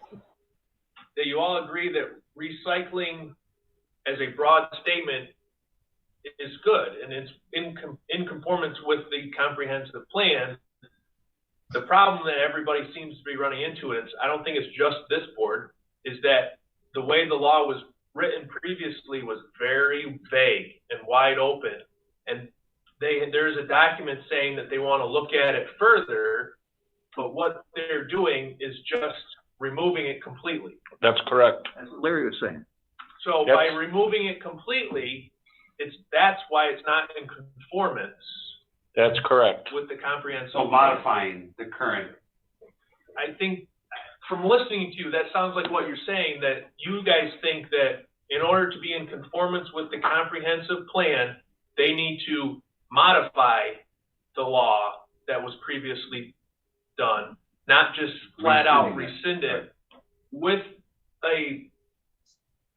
that you all agree that recycling as a broad statement is good and it's in conformance with the comprehensive plan. The problem that everybody seems to be running into, and I don't think it's just this board, is that the way the law was written previously was very vague and wide open. And there's a document saying that they want to look at it further, but what they're doing is just removing it completely. That's correct. As Larry was saying. So by removing it completely, that's why it's not in conformance That's correct. with the comprehensive. So modifying the current. I think from listening to you, that sounds like what you're saying, that you guys think that in order to be in conformance with the comprehensive plan, they need to modify the law that was previously done, not just flat out rescind it with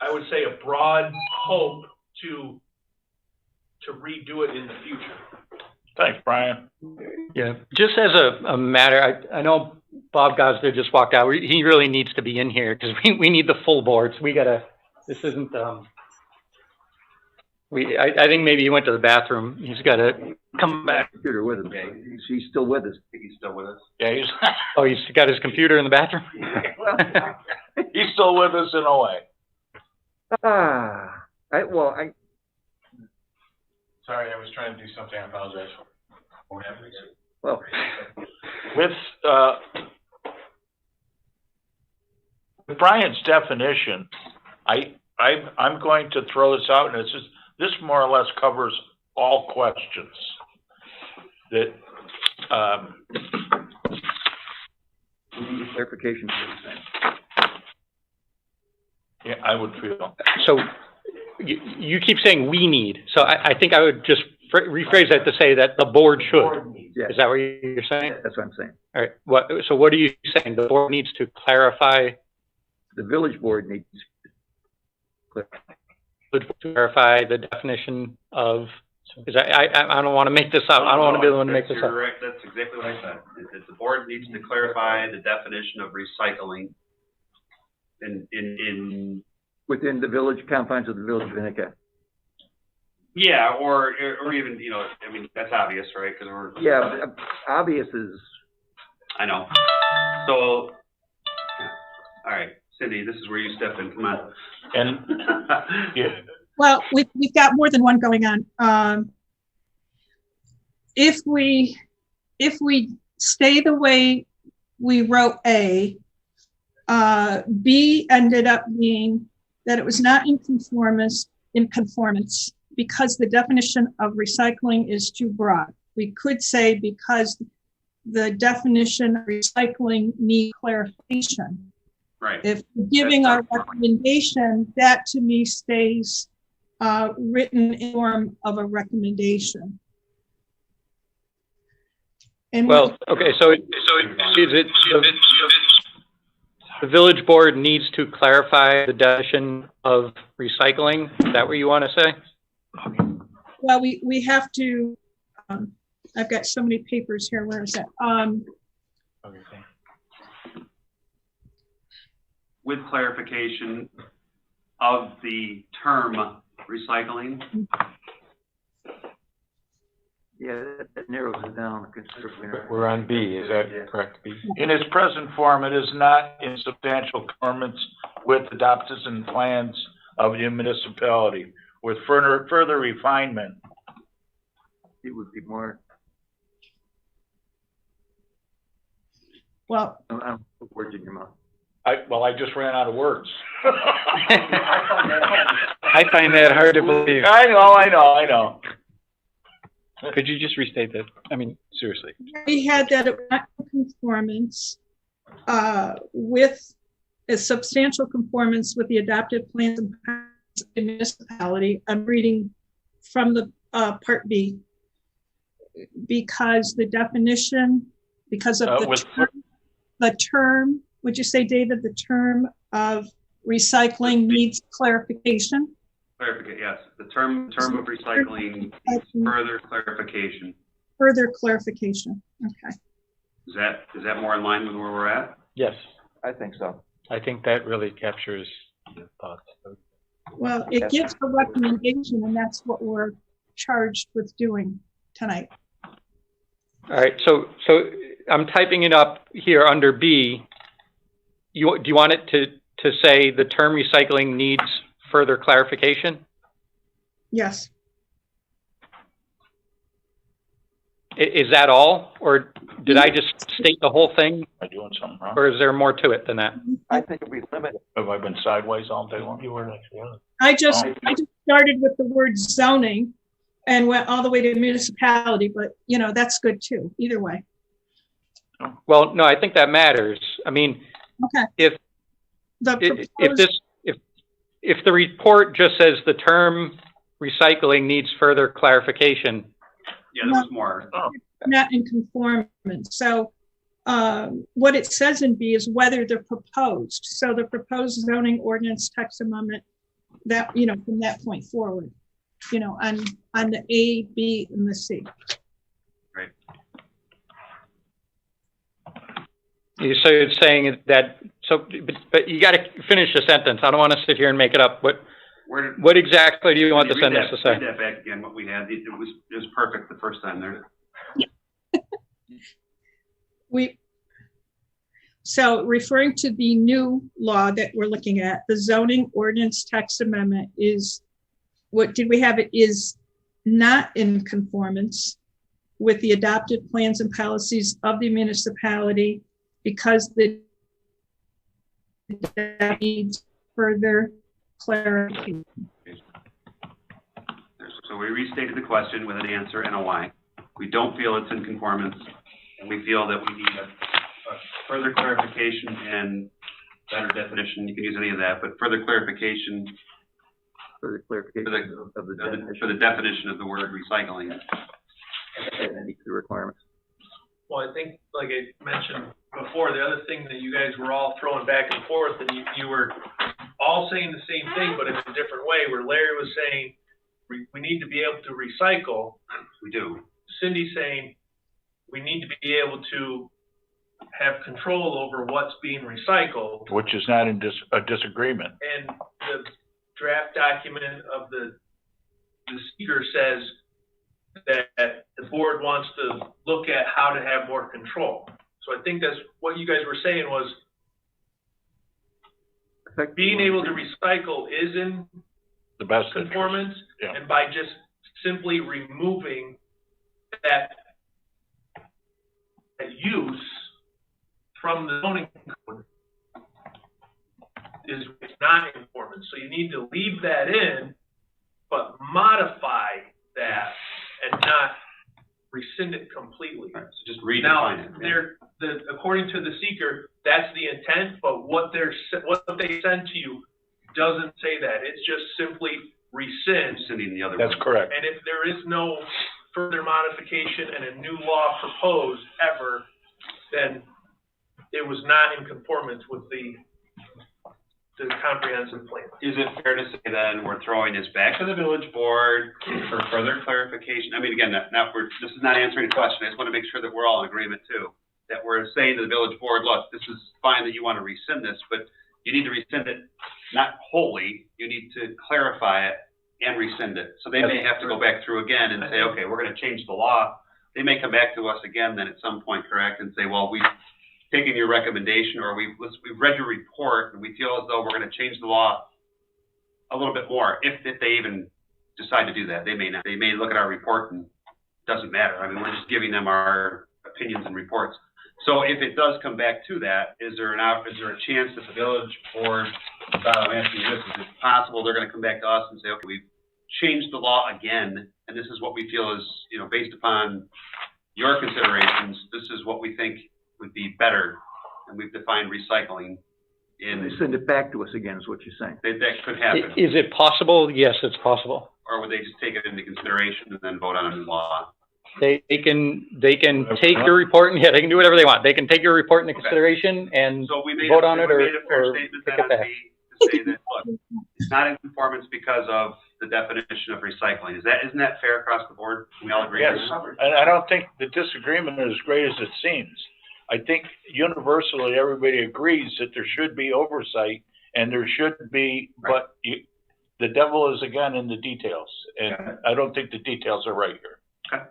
I would say a broad hope to redo it in the future. Thanks, Brian. Yeah, just as a matter, I know Bob Gosler just walked out. He really needs to be in here because we need the full board. So we gotta, this isn't, I think maybe he went to the bathroom. He's gotta come back. Computer with him. He's still with us. I think he's still with us. Yeah, he's Oh, he's got his computer in the bathroom? he's still with us in a way. Sorry, I was trying to do something. I apologize for. Well, With Brian's definition, I'm going to throw this out, and this more or less covers all questions that we need clarification. yeah, I would feel. So you keep saying we need. So I think I would just rephrase that to say that the board should. Yes. Is that what you're saying? That's what I'm saying. All right. So what are you saying? The board needs to clarify. The village board needs to Clarify the definition of. Because I don't want to make this up. I don't want to be the one to make this up. Correct. That's exactly what I said. The board needs to clarify the definition of recycling in within the village confines of the village of Endicott. yeah, or even, I mean, that's obvious, right? Because Yeah, obvious is. I know. So, all right, Cindy, this is where you step in. Come on. And yeah, Well, we've got more than one going on. If we stay the way we wrote A, B ended up being that it was not in conformance because the definition of recycling is too broad. We could say because the definition of recycling needs clarification. Right. If giving our recommendation, that to me stays written in form of a recommendation. And Well, okay. So is it the village board needs to clarify the definition of recycling? Is that what you want to say? well, we have to. I've got so many papers here. Where is it? With clarification of the term recycling. Yeah, that narrows it down considerably. We're on B, is that correct, B? in its present form, it is not in substantial conformance with the adoptions and plans of the municipality. With further refinement, It would be more. Well, I don't put words in your mouth. I just ran out of words. I find that hard to believe. I know. Could you just restate that? I mean, seriously. we had that it was not in conformance with a substantial conformance with the adopted plans and powers of the municipality. I'm reading from the part B because the definition, because of the term, would you say, David, the term of recycling needs clarification? Clarification, yes. The term of recycling needs further clarification. Further clarification. Okay. Is that more in line with where we're at? Yes, I think so. I think that really captures the thoughts. Well, it gives a recommendation, and that's what we're charged with doing tonight. All right, so I'm typing it up here under B. Do you want it to say the term recycling needs further clarification? Yes. Is that all, or did I just state the whole thing, Am I doing something wrong? or is there more to it than that? I think if we limit it, Have I been sideways all day long? You weren't actually on. I just started with the word zoning and went all the way to municipality, but you know, that's good too, either way. Well, no, I think that matters. I mean, Okay. if the report just says the term recycling needs further clarification, Yeah, there was more. Not in conformance. So what it says in B is whether they're proposed. So the proposed zoning ordinance text amendment, that, you know, from that point forward, you know, on the A, B, and the C. Right. So it's saying that, so, but you got to finish the sentence. I don't want to sit here and make it up. What exactly do you want the sentence to say? Read that back again, what we had. It was perfect the first time there. So referring to the new law that we're looking at, the zoning ordinance text amendment is, what did we have? It is not in conformance with the adopted plans and policies of the municipality because that needs further clarification. So we restated the question with an answer and a why. We don't feel it's in conformance, and we feel that we need a further clarification and better definition. You can use any of that, but further clarification for the clarification of the definition. for the definition of the word recycling. And meet the requirements. Well, I think, like I mentioned before, the other thing that you guys were all throwing back and forth, and you were all saying the same thing, but in a different way, where Larry was saying, we need to be able to recycle. We do. Cindy's saying, we need to be able to have control over what's being recycled. Which is not in a disagreement. And the draft document of the speaker says that the board wants to look at how to have more control. So I think that's what you guys were saying was being able to recycle is in The best conformance, yeah. and by just simply removing that use from the zoning code is not in conformance. So you need to leave that in, but modify that and not rescind it completely. Right, so just redefine it. Now, according to the seeker, that's the intent, but what they send to you doesn't say that. It's just simply rescind. Rescinding the other That's one. correct. And if there is no further modification and a new law proposed ever, then it was not in conformance with the comprehensive plan. Is it fair to say then we're throwing this back to the village board for further clarification? I mean, again, this is not answering a question. I just want to make sure that we're all in agreement too. That we're saying to the village board, look, this is fine that you want to rescind this, but you need to rescind it not wholly. You need to clarify it and rescind it. So they may have to go back through again and say, okay, we're going to change the law. They may come back to us again then at some point, correct, and say, well, we've taken your recommendation, or we've read your report, and we feel as though we're going to change the law a little bit more. If they even decide to do that, they may not. They may look at our report and it doesn't matter. I mean, we're just giving them our opinions and reports. So if it does come back to that, is there a chance that the village board, I'm asking this, is it possible they're going to come back to us and say, okay, we've changed the law again, and this is what we feel is, based upon your considerations, this is what we think would be better, and we've defined recycling in. They send it back to us again, is what you're saying. That could happen. Is it possible? Yes, it's possible. Or would they just take it into consideration and then vote on a new law? They can take your report and they can do whatever they want. They can take your report into consideration and so we vote on it or made a fair statement pick then it back. to say that, look, it's not in conformance because of the definition of recycling. Isn't that fair across the board? Can we all agree? Yes, and I don't think the disagreement is as great as it seems. I think universally everybody agrees that there should be oversight and there should be, right. But the devil is again in the details, and Okay. I don't think the details are right here. Okay.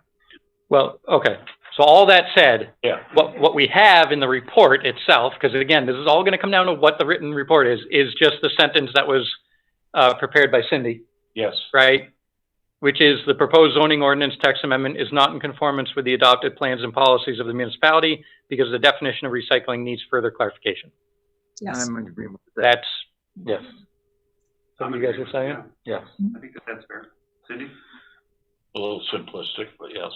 Well, okay. So all that said, Yeah. what we have in the report itself, because again, this is all going to come down to what the written report is just the sentence that was prepared by Cindy, Yes. right? which is the proposed zoning ordinance text amendment is not in conformance with the adopted plans and policies of the municipality because the definition of recycling needs further clarification. Yes. I'm in agreement with that. That's, yes. So you guys are saying? Yes. I think that that's fair. Cindy? A little simplistic, but yes.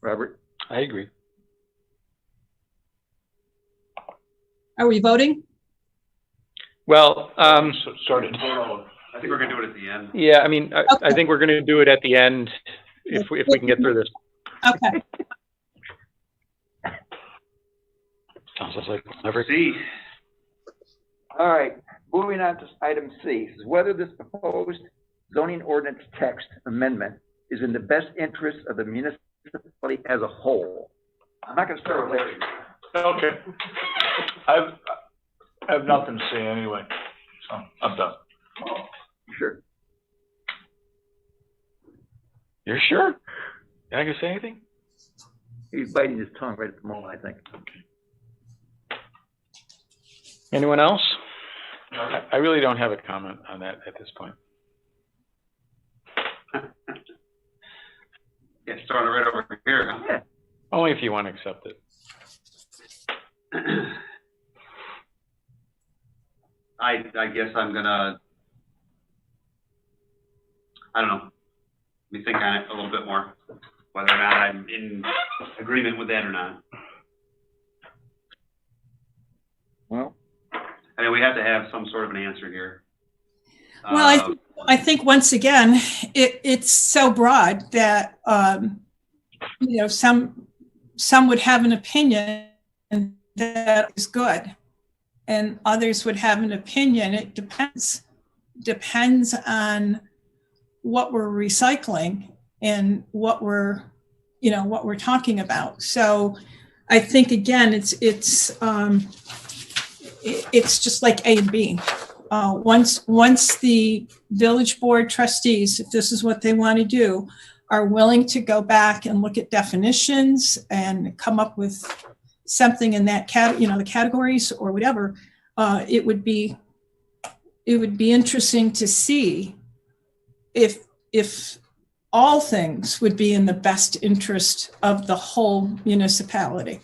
Robert? I agree. Are we voting? Well, Started. I think we're gonna do it at the end. yeah, I mean, I think we're going to do it at the end if we can get through this. Okay. Sounds like never. C, All right, moving on to item C, is whether this proposed zoning ordinance text amendment is in the best interest of the municipality as a whole. I'm not gonna start with Larry. Okay. I have nothing to say anyway, so I'm done. Sure. You're sure? Can I gonna say anything? He's biting his tongue right at the moment, I think. Anyone else? I really don't have a comment on that at this point. yeah, starting right over here, huh? Yeah. Only if you want to accept it. I guess I'm gonna, I don't know, let me think on it a little bit more, whether or not I'm in agreement with that or not. Well, I mean, we have to have some sort of an answer here. Well, I think once again, it's so broad that, you know, some would have an opinion that is good, and others would have an opinion. It depends on what we're recycling and what we're talking about. So I think again, it's just like A and B. Once the village board trustees, if this is what they want to do, are willing to go back and look at definitions and come up with something in that the categories or whatever, it would be interesting to see if all things would be in the best interest of the whole municipality.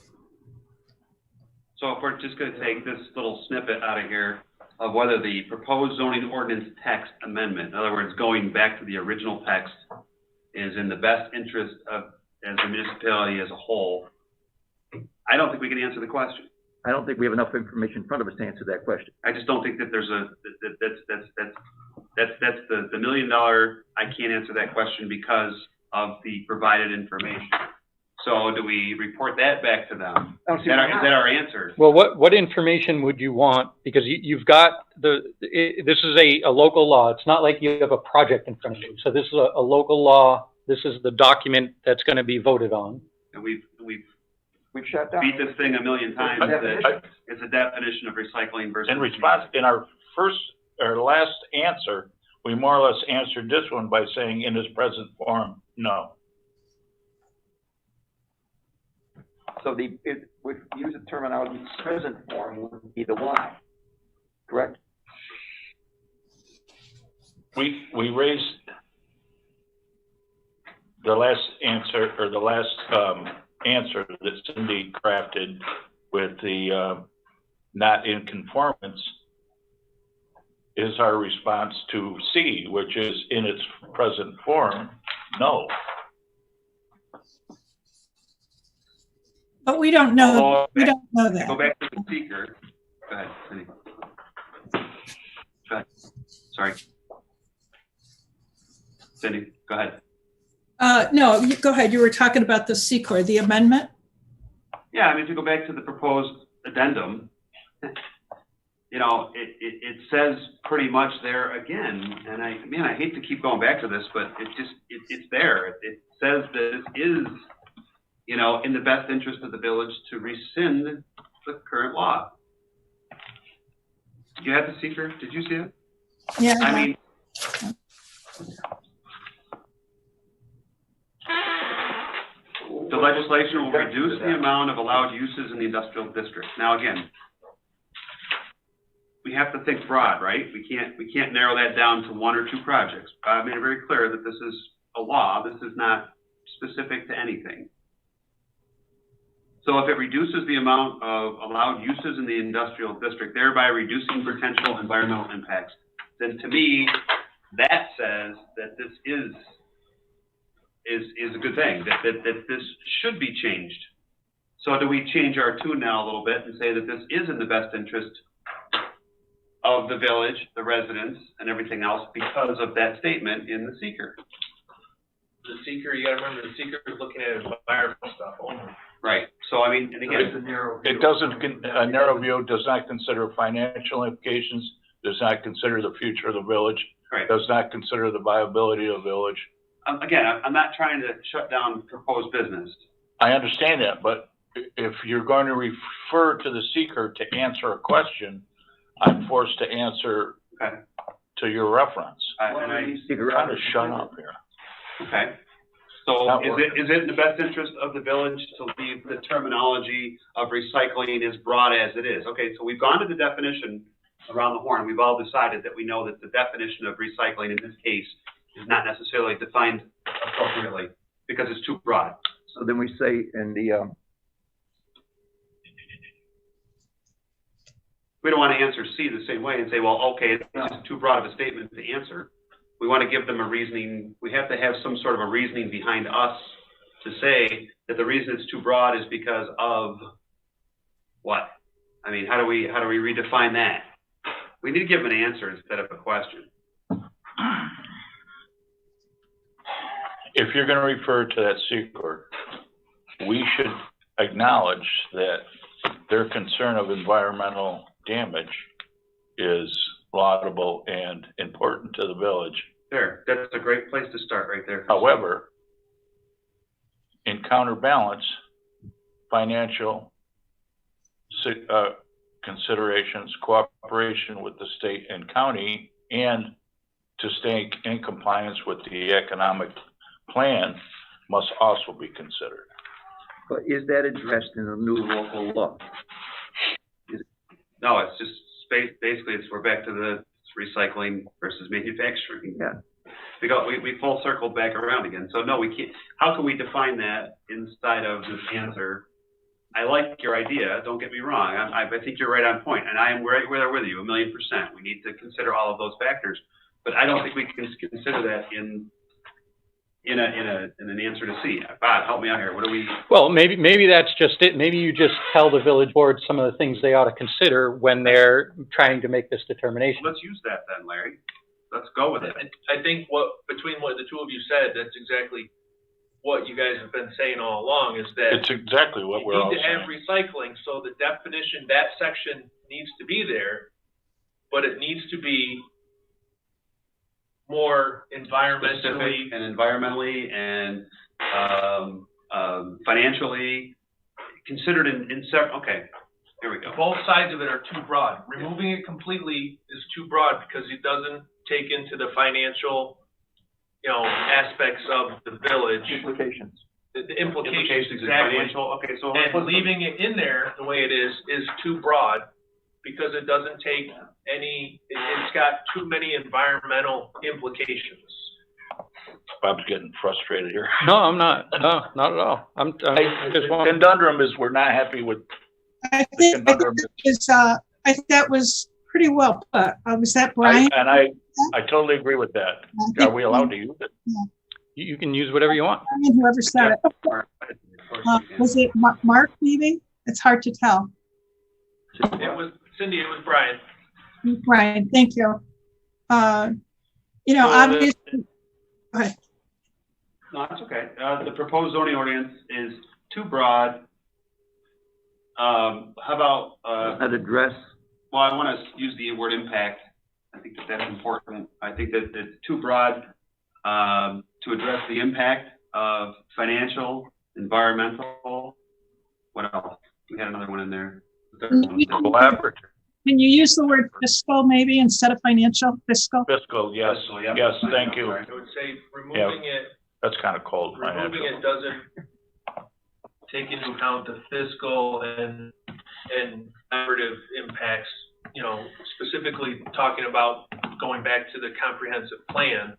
So if we're just gonna take this little snippet out of here of whether the proposed zoning ordinance text amendment, in other words, going back to the original text, is in the best interest of, as a municipality as a whole, I don't think we can answer the question. I don't think we have enough information in front of us to answer that question. I just don't think that there's that's the $1 million, I can't answer that question because of the provided information. So do we report that back to them? Is that our answer? Well, what information would you want? Because you've got this is a local law. It's not like you have a project in front of you. So this is a local law. This is the document that's going to be voted on. And we've shut down. beat this thing a million times. That it's a definition of recycling versus. In response, in our last answer, we more or less answered this one by saying in its present form, no. So if we use the terminology present form would be the why, correct? We raised the last answer, or the last answer that Cindy crafted with the not in conformance is our response to C, which is in its present form, no. But we don't know. We don't know that. Go back to the speaker. Go ahead, Cindy. Go ahead. Sorry. Cindy, go ahead. No, go ahead. You were talking about the C-Corps, the amendment. Yeah, I mean, if you go back to the proposed addendum, you know, it says pretty much there again, and I hate to keep going back to this, but it's there. It says that it is, you know, in the best interest of the village to rescind the current law. You had the seeker? Did you see it? Yeah. I mean, the legislation will reduce the amount of allowed uses in the industrial district. Now, again, we have to think broad, right? We can't narrow that down to one or two projects. I made it very clear that this is a law. This is not specific to anything. So if it reduces the amount of allowed uses in the industrial district, thereby reducing potential environmental impacts, then to me, that says that this is a good thing, that this should be changed. So do we change our tune now a little bit and say that this is in the best interest of the village, the residents, and everything else because of that statement in the seeker? The seeker, you gotta remember, the seeker is looking at environmental stuff only. Right. So I mean, and again, It doesn't, a narrow view does not consider financial implications, does not consider the future of the village, right. does not consider the viability of the village. Again, I'm not trying to shut down proposed business. I understand that, but if you're going to refer to the seeker to answer a question, I'm forced to answer to your reference. Kind of shut up here. Okay. So is it in the best interest of the village to leave the terminology of recycling as broad as it is? Okay, so we've gone to the definition around the horn. We've all decided that we know that the definition of recycling in this case is not necessarily defined appropriately because it's too broad. So then we say in the, we don't want to answer C the same way and say, well, okay, it's too broad of a statement to answer. We want to give them a reasoning. We have to have some sort of a reasoning behind us to say that the reason it's too broad is because of what? I mean, how do we redefine that? We need to give them an answer instead of a question. If you're going to refer to that seeker, we should acknowledge that their concern of environmental damage is laudable and important to the village. There, that's a great place to start right there. However, in counterbalance, financial considerations, cooperation with the state and county, and to stay in compliance with the economic plan must also be considered. but is that addressed in the new local law? No, it's just basically we're back to the recycling versus manufacturing. Yeah. We full circled back around again. So no, we can't. How can we define that inside of this answer? I like your idea. Don't get me wrong. I think you're right on point, and I am right there with you, 1,000,000%. We need to consider all of those factors, but I don't think we can consider that in an answer to C. Bob, help me out here. What do we? Well, maybe that's just it. Maybe you just tell the village board some of the things they ought to consider when they're trying to make this determination. Let's use that then, Larry. Let's go with it. I think between what the two of you said, that's exactly what you guys have been saying all along, is that It's exactly what we're all you need to saying. have recycling, so the definition, that section needs to be there, but it needs to be more environmentally and financially considered in several. Okay, here we go. both sides of it are too broad. Removing it completely is too broad because it doesn't take into the financial, aspects of the village. Implications. The implications, and exactly. financial. Okay, so And leaving it in there the way it is too broad because it doesn't take any, it's got too many environmental implications. Bob's getting frustrated here. No, I'm not. No, not at all. I just The want. conundrum is we're not happy with I the think conundrum. I think that was pretty well put. Was that Brian? I totally agree with that. Are we allowed to use it? You can use whatever you want. Brian, whoever said it. Was it Mark maybe? It's hard to tell. It was, Cindy, it was Brian. Brian, thank you. Obviously, go ahead. No, that's okay. The proposed zoning ordinance is too broad. How about, That address, well, I want to use the word impact. I think that's important. I think that it's too broad to address the impact of financial, environmental. What else? We had another one in there. Collaborative. Can you use the word fiscal maybe instead of financial? Fiscal? Fiscal, yes, Fiscal, yep. yes, thank you. I would say removing That's kind of cold. removing it doesn't take into account the fiscal and collaborative impacts you know, specifically talking about going back to the comprehensive plan,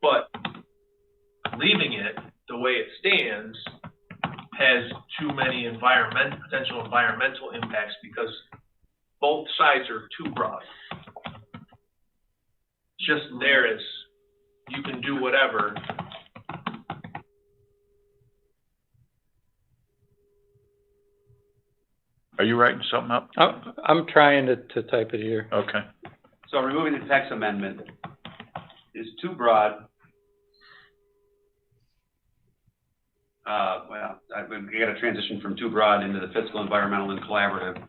but leaving it the way it stands has too many potential environmental impacts because both sides are too broad. Just there as you can do whatever. Are you writing something up? I'm trying to type it here. Okay. So removing the text amendment is too broad. Well, we got to transition from too broad into the fiscal, environmental, and collaborative.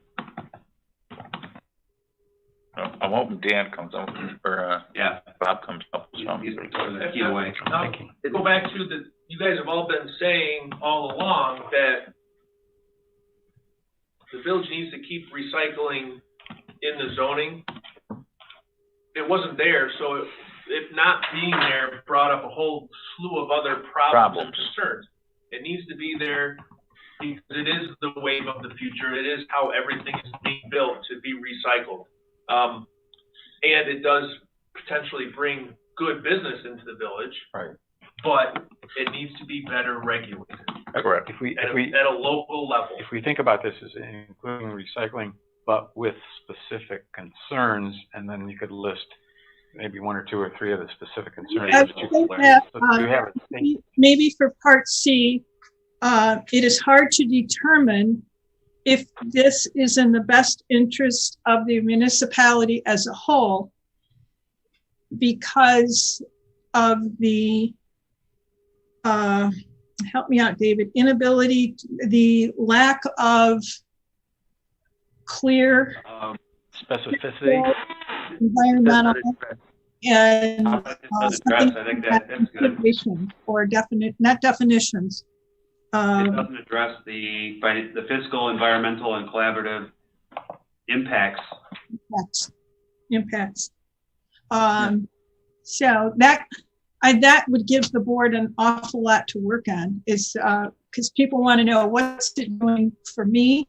I'm hoping Dan comes up, or Yeah. Bob comes up with something. He's the key away. Go back to you guys have all been saying all along that the village needs to keep recycling in the zoning. It wasn't there, so it not being there brought up a whole slew of other problems and concerns. It needs to be there because it is the wave of the future. It is how everything is being built to be recycled. And it does potentially bring good business into the village. Right. But it needs to be better regulated. Correct. At a local level. If we think about this as including recycling, but with specific concerns, and then you could list maybe one or two or three of the specific concerns. I that you think could that, list. So do you have a maybe for part C, it is hard to determine if this is in the best interest of the municipality as a whole because of the, help me out, David, inability, the lack of clear specificity, environmental and I think that's good. or definite, not definitions. It doesn't address the fiscal, environmental, and collaborative impacts. Impacts. So that would give the board an awful lot to work on, is because people want to know what's it doing for me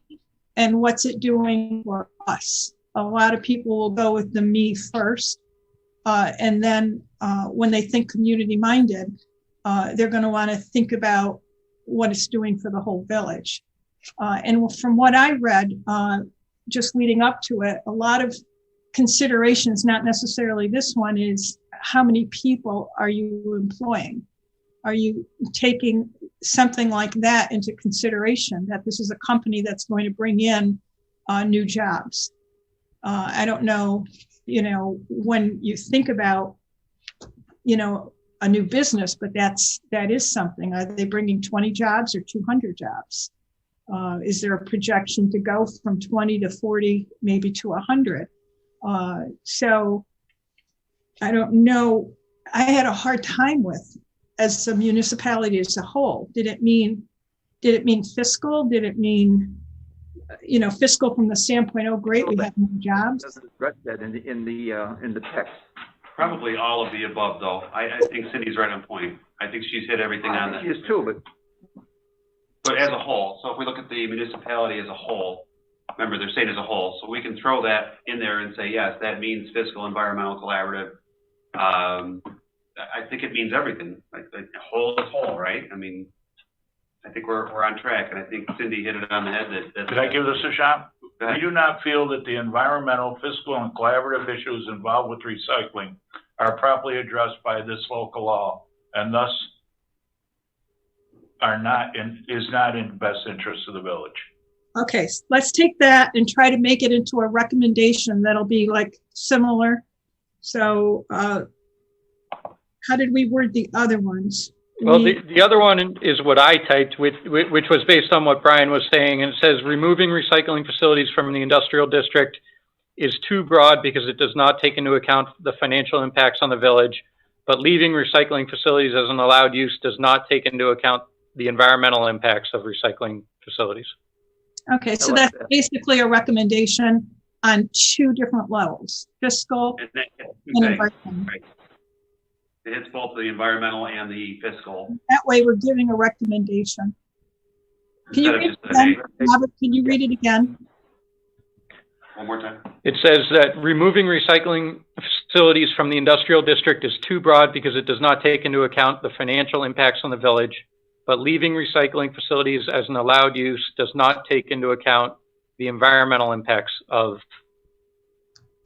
and what's it doing for us. A lot of people will go with the me first, and then when they think community minded, they're going to want to think about what it's doing for the whole village. And from what I read, just leading up to it, a lot of considerations, not necessarily this one, is how many people are you employing? Are you taking something like that into consideration, that this is a company that's going to bring in new jobs? I don't know, when you think about, a new business, but that is something. Are they bringing 20 jobs or 200 jobs? Is there a projection to go from 20 to 40, maybe to 100? So I don't know. I had a hard time with, as a municipality as a whole. Did it mean fiscal? Did it mean, fiscal from the standpoint, oh great, we have more jobs? Doesn't address that in the text. Probably all of the above, though. I think Cindy's right on point. I think she's hit everything on that. She is too, But as a whole, so if we look at the municipality as a whole, remember they're saying as a whole, so we can throw that in there and say, yes, that means fiscal, environmental, collaborative. I think it means everything. Like the whole is whole, right? I mean, I think we're on track, and I think Cindy hit it on the head. Did I give this a shot? Do you not feel that the environmental, fiscal, and collaborative issues involved with recycling are properly addressed by this local law, and thus is not in the best interest of the village? Okay, so let's take that and try to make it into a recommendation that'll be like similar. So how did we word the other ones? Well, the other one is what I typed, which was based on what Brian was saying, and it says removing recycling facilities from the industrial district is too broad because it does not take into account the financial impacts on the village, but leaving recycling facilities as an allowed use does not take into account the environmental impacts of recycling facilities. Okay, so that's basically a recommendation on two different levels, fiscal and environmental. Right. It hits both the environmental and the fiscal. That way we're giving a recommendation. Can you read it again? Robert, can you read it again? One more time. It says that removing recycling facilities from the industrial district is too broad because it does not take into account the financial impacts on the village, but leaving recycling facilities as an allowed use does not take into account the environmental impacts of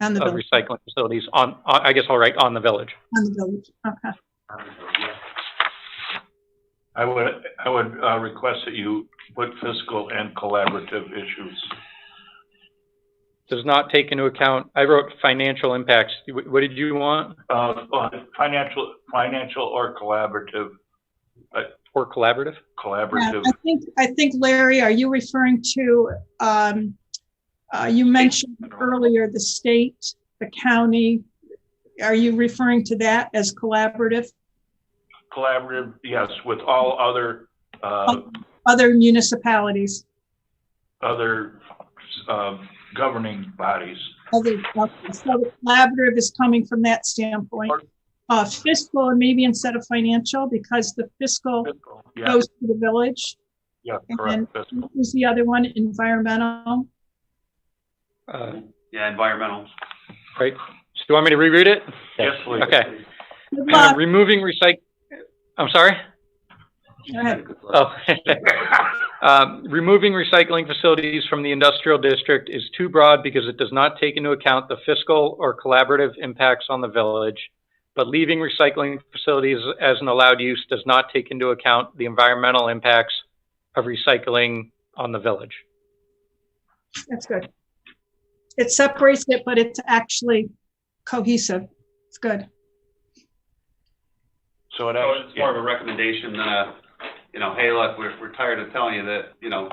On the village. recycling facilities on, I guess I'll write on the village. On the village, okay. I would request that you put fiscal and collaborative issues. Does not take into account, I wrote financial impacts. What did you want? Financial or collaborative. Or collaborative? Collaborative. Yeah, I think, Larry, are you referring to, you mentioned earlier the state, the county. Are you referring to that as collaborative? Collaborative, yes, with all other Other municipalities. other governing bodies. Okay, so the collaborative is coming from that standpoint. Fiscal, and maybe instead of financial, because the fiscal Yeah, goes to the village. yeah, And correct. then Fiscal. who's the other one? Environmental. Yeah, environmental. Right. So you want me to reread it? Yes, please. Okay. Good luck. Removing I'm sorry? Go ahead. Oh. Removing recycling facilities from the industrial district is too broad because it does not take into account the fiscal or collaborative impacts on the village, but leaving recycling facilities as an allowed use does not take into account the environmental impacts of recycling on the village. That's good. It separates it, but it's actually cohesive. It's good. So it So actually, it's more of a recommendation than a, you know, hey, look, we're tired of telling you that, you know,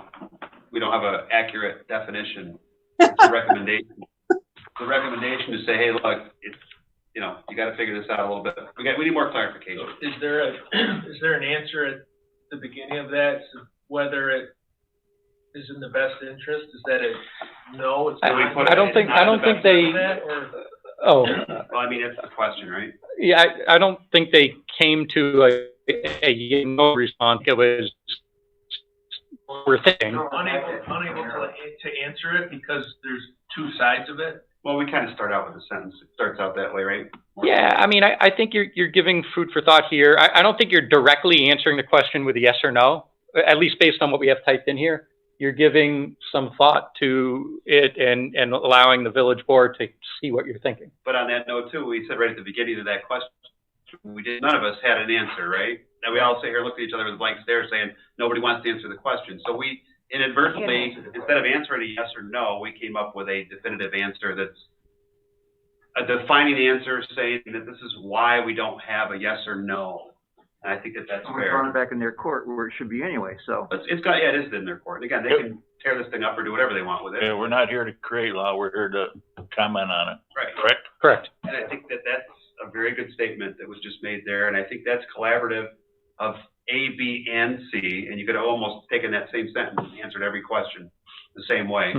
we don't have an accurate definition. It's a recommendation. The recommendation to say, hey, look, it's, you know, you got to figure this out a little bit. We need more clarification. Is there an answer at the beginning of that, whether it is in the best interest? Is that no? It's not. I don't think they. Oh. Well, I mean, it's a question, right? Yeah, I don't think they came to a no response. It was we're thinking. They're unable to answer it because there's two sides of it. Well, we kind of start out with a sentence. It starts out that way, right? Yeah, I mean, I think you're giving food for thought here. I don't think you're directly answering the question with a yes or no, at least based on what we have typed in here. You're giving some thought to it and allowing the village board to see what you're thinking. But on that note too, we said right at the beginning of that question, none of us had an answer, right? And we all sit here, look at each other with a blank stare saying, nobody wants to answer the question. So we inadvertently, instead of answering a yes or no, we came up with a definitive answer that's a defining answer saying that this is why we don't have a yes or no. And I think that that's We're fair. throwing it back in their court where it should be anyway, so. It's got, yeah, it is in their court. Again, they can tear this thing up or do whatever they want with it. yeah, we're not here to create law, we're here to comment on it, Right. correct? Correct. And I think that that's a very good statement that was just made there. And I think that's collaborative of A, B, and C. And you could have almost taken that same sentence and answered every question the same way.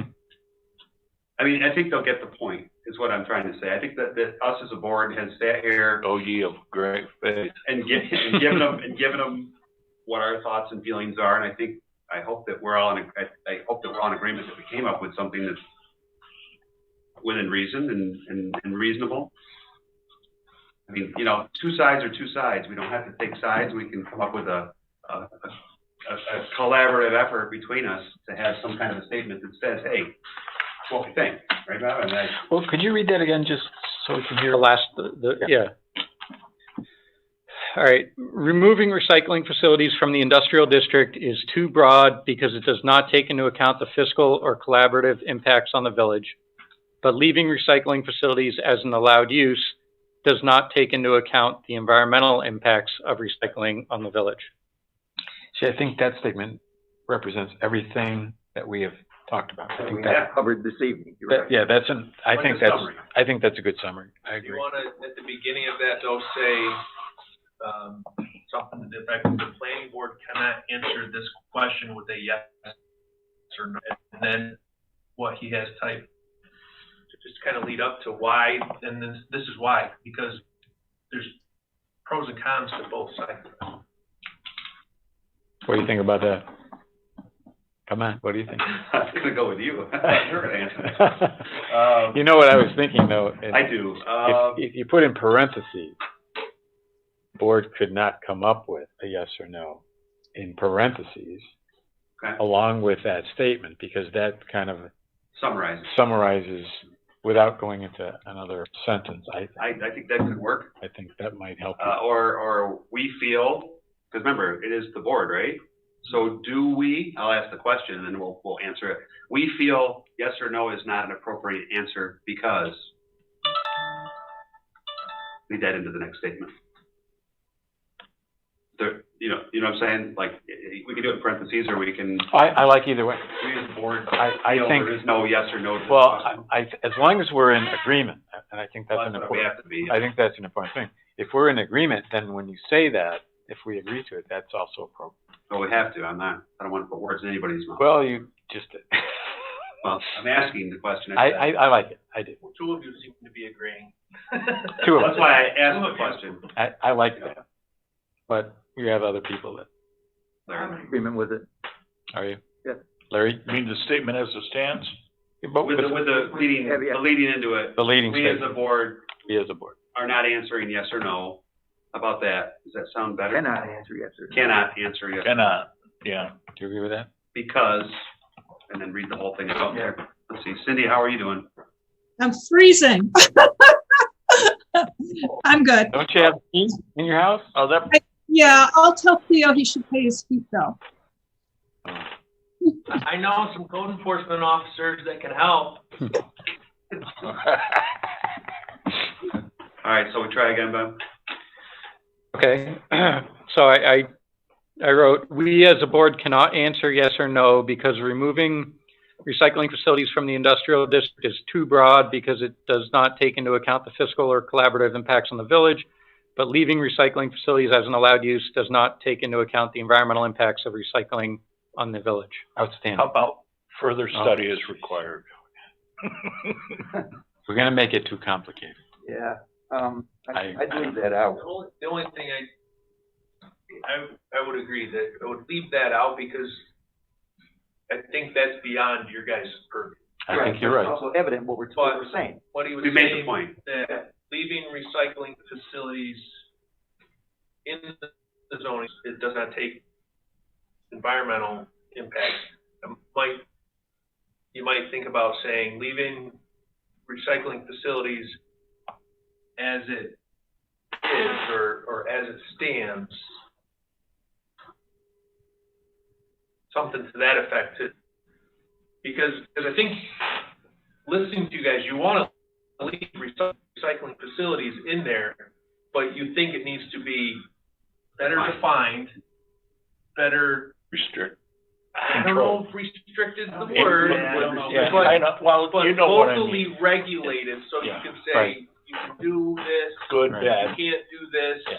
I mean, I think they'll get the point, is what I'm trying to say. I think that us as a board has sat here Oh, ye of great faith. and given them what our thoughts and feelings are. And I hope that we're all I hope that we're all in agreement that we came up with something that's within reason and reasonable. I mean, you know, two sides are two sides. We don't have to take sides. We can come up with a collaborative effort between us to have some kind of a statement that says, hey, it's what we think, right, Bob? And Well, could you read that again just so we can hear? The last, yeah. All right. Removing recycling facilities from the industrial district is too broad because it does not take into account the fiscal or collaborative impacts on the village. But leaving recycling facilities as an allowed use does not take into account the environmental impacts of recycling on the village. See, I think that statement represents everything that we have talked about. I think We that, have covered this evening. You're right. yeah, I Like think a that's, summary. I think that's a good summary. I You agree. want to, at the beginning of that, though, say something to the effect of the planning board cannot answer this question with a yes or no, and then what he has typed to just kind of lead up to why, and then this is why, because there's pros and cons to both sides. What do you think about that? Come on, what do you think? I'm gonna go with you. You're gonna answer. You know what I was thinking, though? I do. If you put in parentheses, board could not come up with a yes or no in parentheses, Okay. along with that statement, because that kind of Summarize. without going into another sentence. I think that could work. I think that might help you. Or we feel, because remember, it is the board, right? So do we, I'll ask the question and then we'll answer it. We feel yes or no is not an appropriate answer because, lead that into the next statement. You know what I'm saying? Like, we can do it in parentheses or we can. I like either way. We as a board I feel think there is no yes or no to well, the question. as long as we're in agreement, and I think that's Well, an that's what we important. have to be. I think that's an important thing. If we're in agreement, then when you say that, if we agree to it, that's also appropriate. So we have to. I don't want to put words in anybody's mouth. Well, you just did. Well, I'm asking the question. I like it. I do. Two of you seem to be agreeing. Two of us. That's why I asked the question. I like that. But we have other people that, I'm in agreement with it. are you? Yes. Larry? You mean the statement as it stands? But With the leading into it, the leading we as statement, a board we as a board. are not answering yes or no. How about that? Does that sound better? Cannot answer yes or no. Cannot answer yes. Cannot, yeah. Do you agree with that? Because, and then read the whole thing out there. Let's see. Cindy, how are you doing? I'm freezing. I'm good. Don't you have heat in your house? Oh, that, Yeah, I'll tell Theo he should pay his heat bill. I know some code enforcement officers that can help. All right, so we try again, Ben. Okay, so I wrote, we as a board cannot answer yes or no because removing recycling facilities from the industrial district is too broad because it does not take into account the fiscal or collaborative impacts on the village, but leaving recycling facilities as an allowed use does not take into account the environmental impacts of recycling on the village. Outstanding. how about further study is required? We're going to make it too complicated. Yeah, I'd leave that out. The only thing I would agree that I would leave that out because I think that's beyond your guys' purview. I think you're It's right. also evident what we're saying. What he was We made the saying, point. that leaving recycling facilities in the zoning, it does not take environmental impacts. You might think about saying leaving recycling facilities as it is or as it stands. Something to that effect, because I think listening to you guys, you want to leave recycling facilities in there, but you think it needs to be better defined, better Restrict. I don't know if restricted is the word, Yeah, but, I know, well, but you know what I locally mean. regulated, so Yeah, you can say, right. you can do this, Good, Right. you bad. can't do this, Yeah.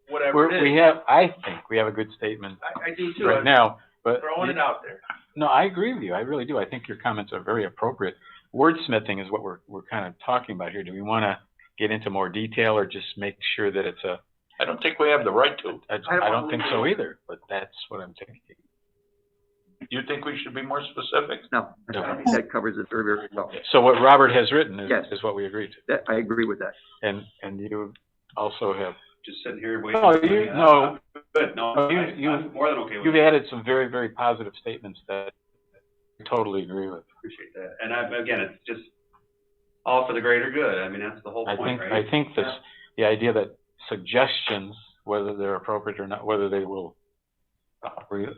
whatever it is. I think we have a good statement I do too, right I'm now, but throwing it out there. no, I agree with you. I really do. I think your comments are very appropriate. Wordsmithing is what we're kind of talking about here. Do we want to get into more detail or just make sure that it's a? I don't think we have the right to. I don't think so either, but that's what I'm thinking. You think we should be more specific? No, I think that covers it very, very well. So what Robert has written Yes. is what we agreed to. That, I agree with that. And you also have, Just sitting here waiting. no, no, Good, no, no, I'm more than okay with you've it. added some very, very positive statements that I totally agree with. Appreciate that. And again, it's just all for the greater good. I mean, that's the whole point, right? I think this, the idea that suggestions, whether they're appropriate or not, whether they will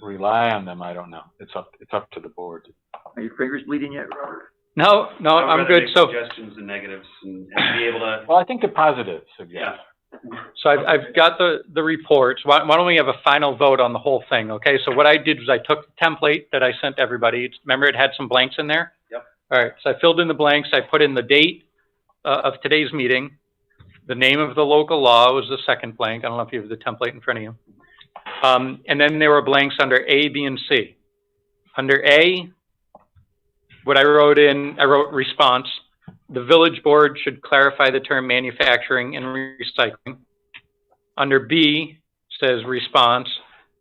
rely on them, I don't know. It's up to the board. Are your fingers bleeding yet, Robert? No, I would I'm rather good. make So suggestions and negatives and be able to, Well, I think the positive yeah. suggestions. I've got the reports. Why don't we have a final vote on the whole thing? Okay, so what I did was I took the template that I sent everybody. Remember, it had some blanks in there? Yep. All right, so I filled in the blanks. I put in the date of today's meeting. The name of the local law was the second blank. I don't know if you have the template in front of you. And then there were blanks under A, B, and C. Under A, what I wrote response. The village board should clarify the term manufacturing and recycling. Under B says response.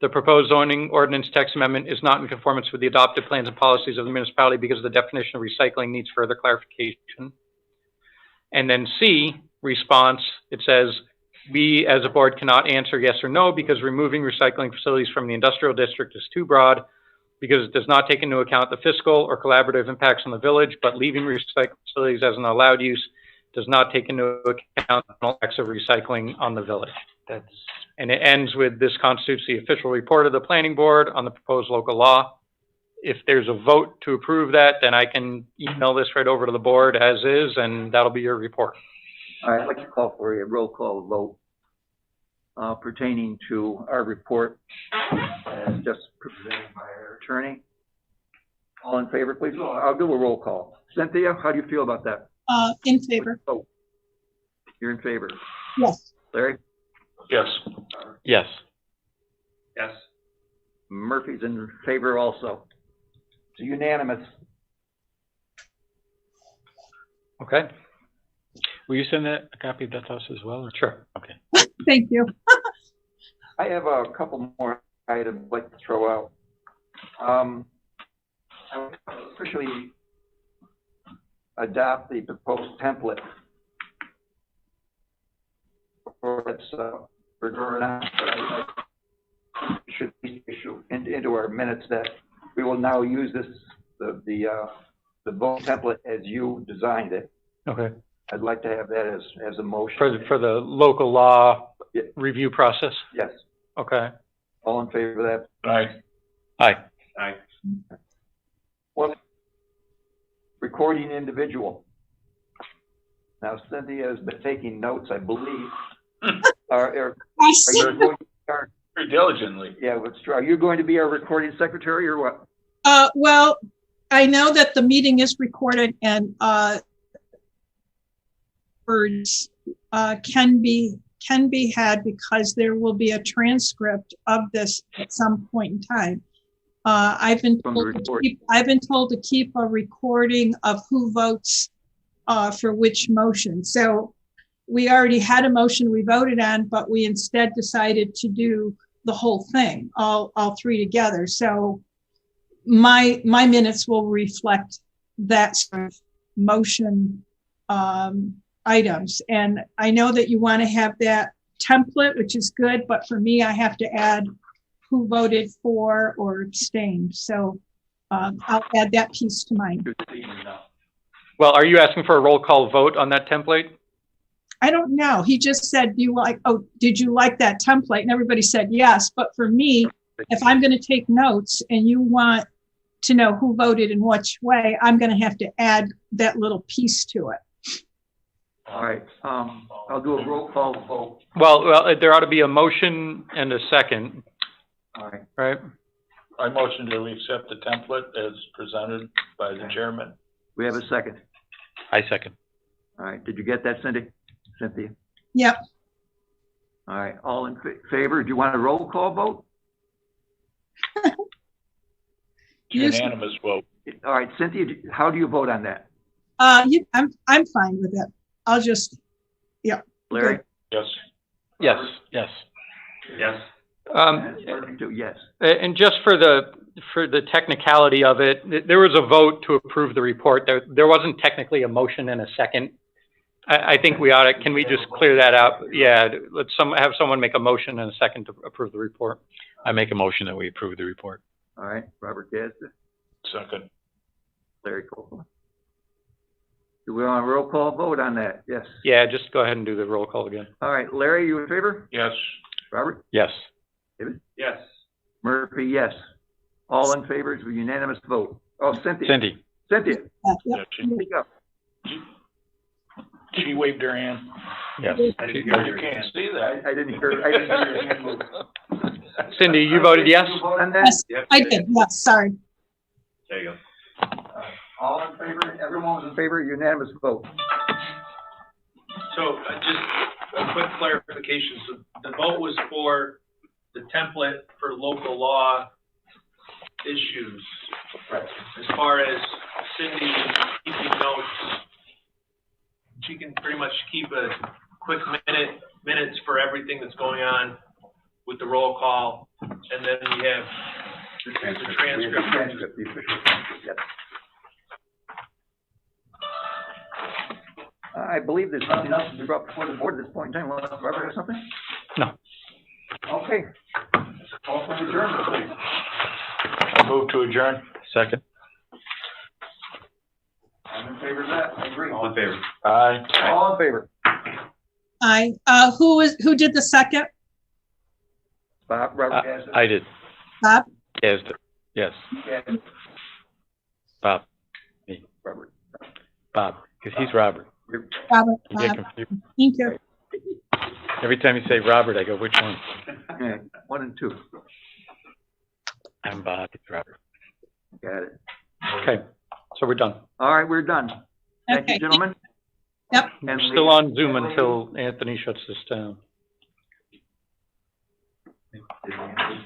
The proposed zoning ordinance text amendment is not in conformance with the adopted plans and policies of the municipality because the definition of recycling needs further clarification. And then C, response, it says, we as a board cannot answer yes or no because removing recycling facilities from the industrial district is too broad because it does not take into account the fiscal or collaborative impacts on the village, but leaving recycling facilities as an allowed use does not take into account the effects of recycling on the village. And it ends with, this constitutes the official report of the planning board on the proposed local law. If there's a vote to approve that, then I can email this right over to the board as is, and that'll be your report. All right, I'd like to call for a roll call vote pertaining to our report as just presented by our attorney. All in favor, please? I'll do a roll call. Cynthia, how do you feel about that? In favor. Oh, you're in favor. Yes. Larry? Yes. Yes. Yes. Murphy's in favor also. It's unanimous. Okay? Will you send that, a copy of that to us as well? Or? Sure. Okay. Thank you. I have a couple more items I'd like to throw out. I would officially adopt the proposed template for its should be issued into our minutes that we will now use this the vote template as you designed it. Okay. I'd like to have that as a motion. For the local law review process? Yes. Okay. All in favor of that? Aye. Aye. Aye. Well, recording individual. Now, Cynthia has been taking notes, I believe. Are you going to Very diligently. yeah, what's true. Are you going to be our recording secretary or what? Well, I know that the meeting is recorded and words can be had because there will be a transcript of this at some point in time. I've been told to keep a recording of who votes for which motion. So we already had a motion we voted on, but we instead decided to do the whole thing, all three together. So my minutes will reflect that sort of motion items. And I know that you want to have that template, which is good, but for me, I have to add who voted for or abstained. So I'll add that piece to mine. Well, are you asking for a roll call vote on that template? I don't know. He just said, did you like that template? And everybody said yes. But for me, if I'm going to take notes and you want to know who voted in which way, I'm going to have to add that little piece to it. All right. I'll do a roll call vote. Well, there ought to be a motion and a second. All right. Right? I motion to accept the template as presented by the chairman. We have a second. I second. All right. Did you get that, Cynthia? Yep. All right. All in favor? Do you want a roll call vote? Unanimous vote. All right, Cynthia, how do you vote on that? I'm fine with it. I'll just, yeah. Larry? Yes. Yes. Yes. Yes. Yes. And just for the technicality of it, there was a vote to approve the report. There wasn't technically a motion and a second. I think we ought to, can we just clear that out? Yeah, let's have someone make a motion and a second to approve the report. I make a motion that we approve the report. All right, Robert Gadsden, Second. Larry Copeland. Do we want a roll call vote on that? Yes. Yeah, just go ahead and do the roll call again. All right, Larry, you in favor? Yes. Robert? Yes. David? Yes. Murphy, yes. All in favor, it's a unanimous vote. Oh, Cynthia. Cindy. Yeah, Speak up. she waved her hand. Yes. You can't see that. I didn't hear your hand move. Cindy, you voted yes? You vote on that? Yes, I did. Yes, sorry. There you go. All in favor? Everyone was in favor, unanimous vote. So just a quick clarification. So the vote was for the template for local law issues. Right. As far as Cindy keeping notes, she can pretty much keep a quick minutes for everything that's going on with the roll call, and then we have the We have the transcript. transcript, the official transcript, yes. I believe there's nothing else to be brought before the board at this point in time, unless Robert has something? No. Okay. Call for adjournment, please. I move to adjourn. Second? I'm in favor of that, I agree. All in favor? Aye. All in favor? Who did the second? Bob, Robert has it. I did. Bob? Yes, yes, Yeah, Bob, Robert. Bob, because he's Robert. Robert, You get Bob. confused. Thank you. Every time you say Robert, I go, which one? Yeah, 1 and 2. I'm Bob, it's Robert. Got it. Okay, so we're done. All right, we're done. Thank you, Okay. gentlemen. Yep. And We're still on Zoom until Anthony shuts this down. ladies.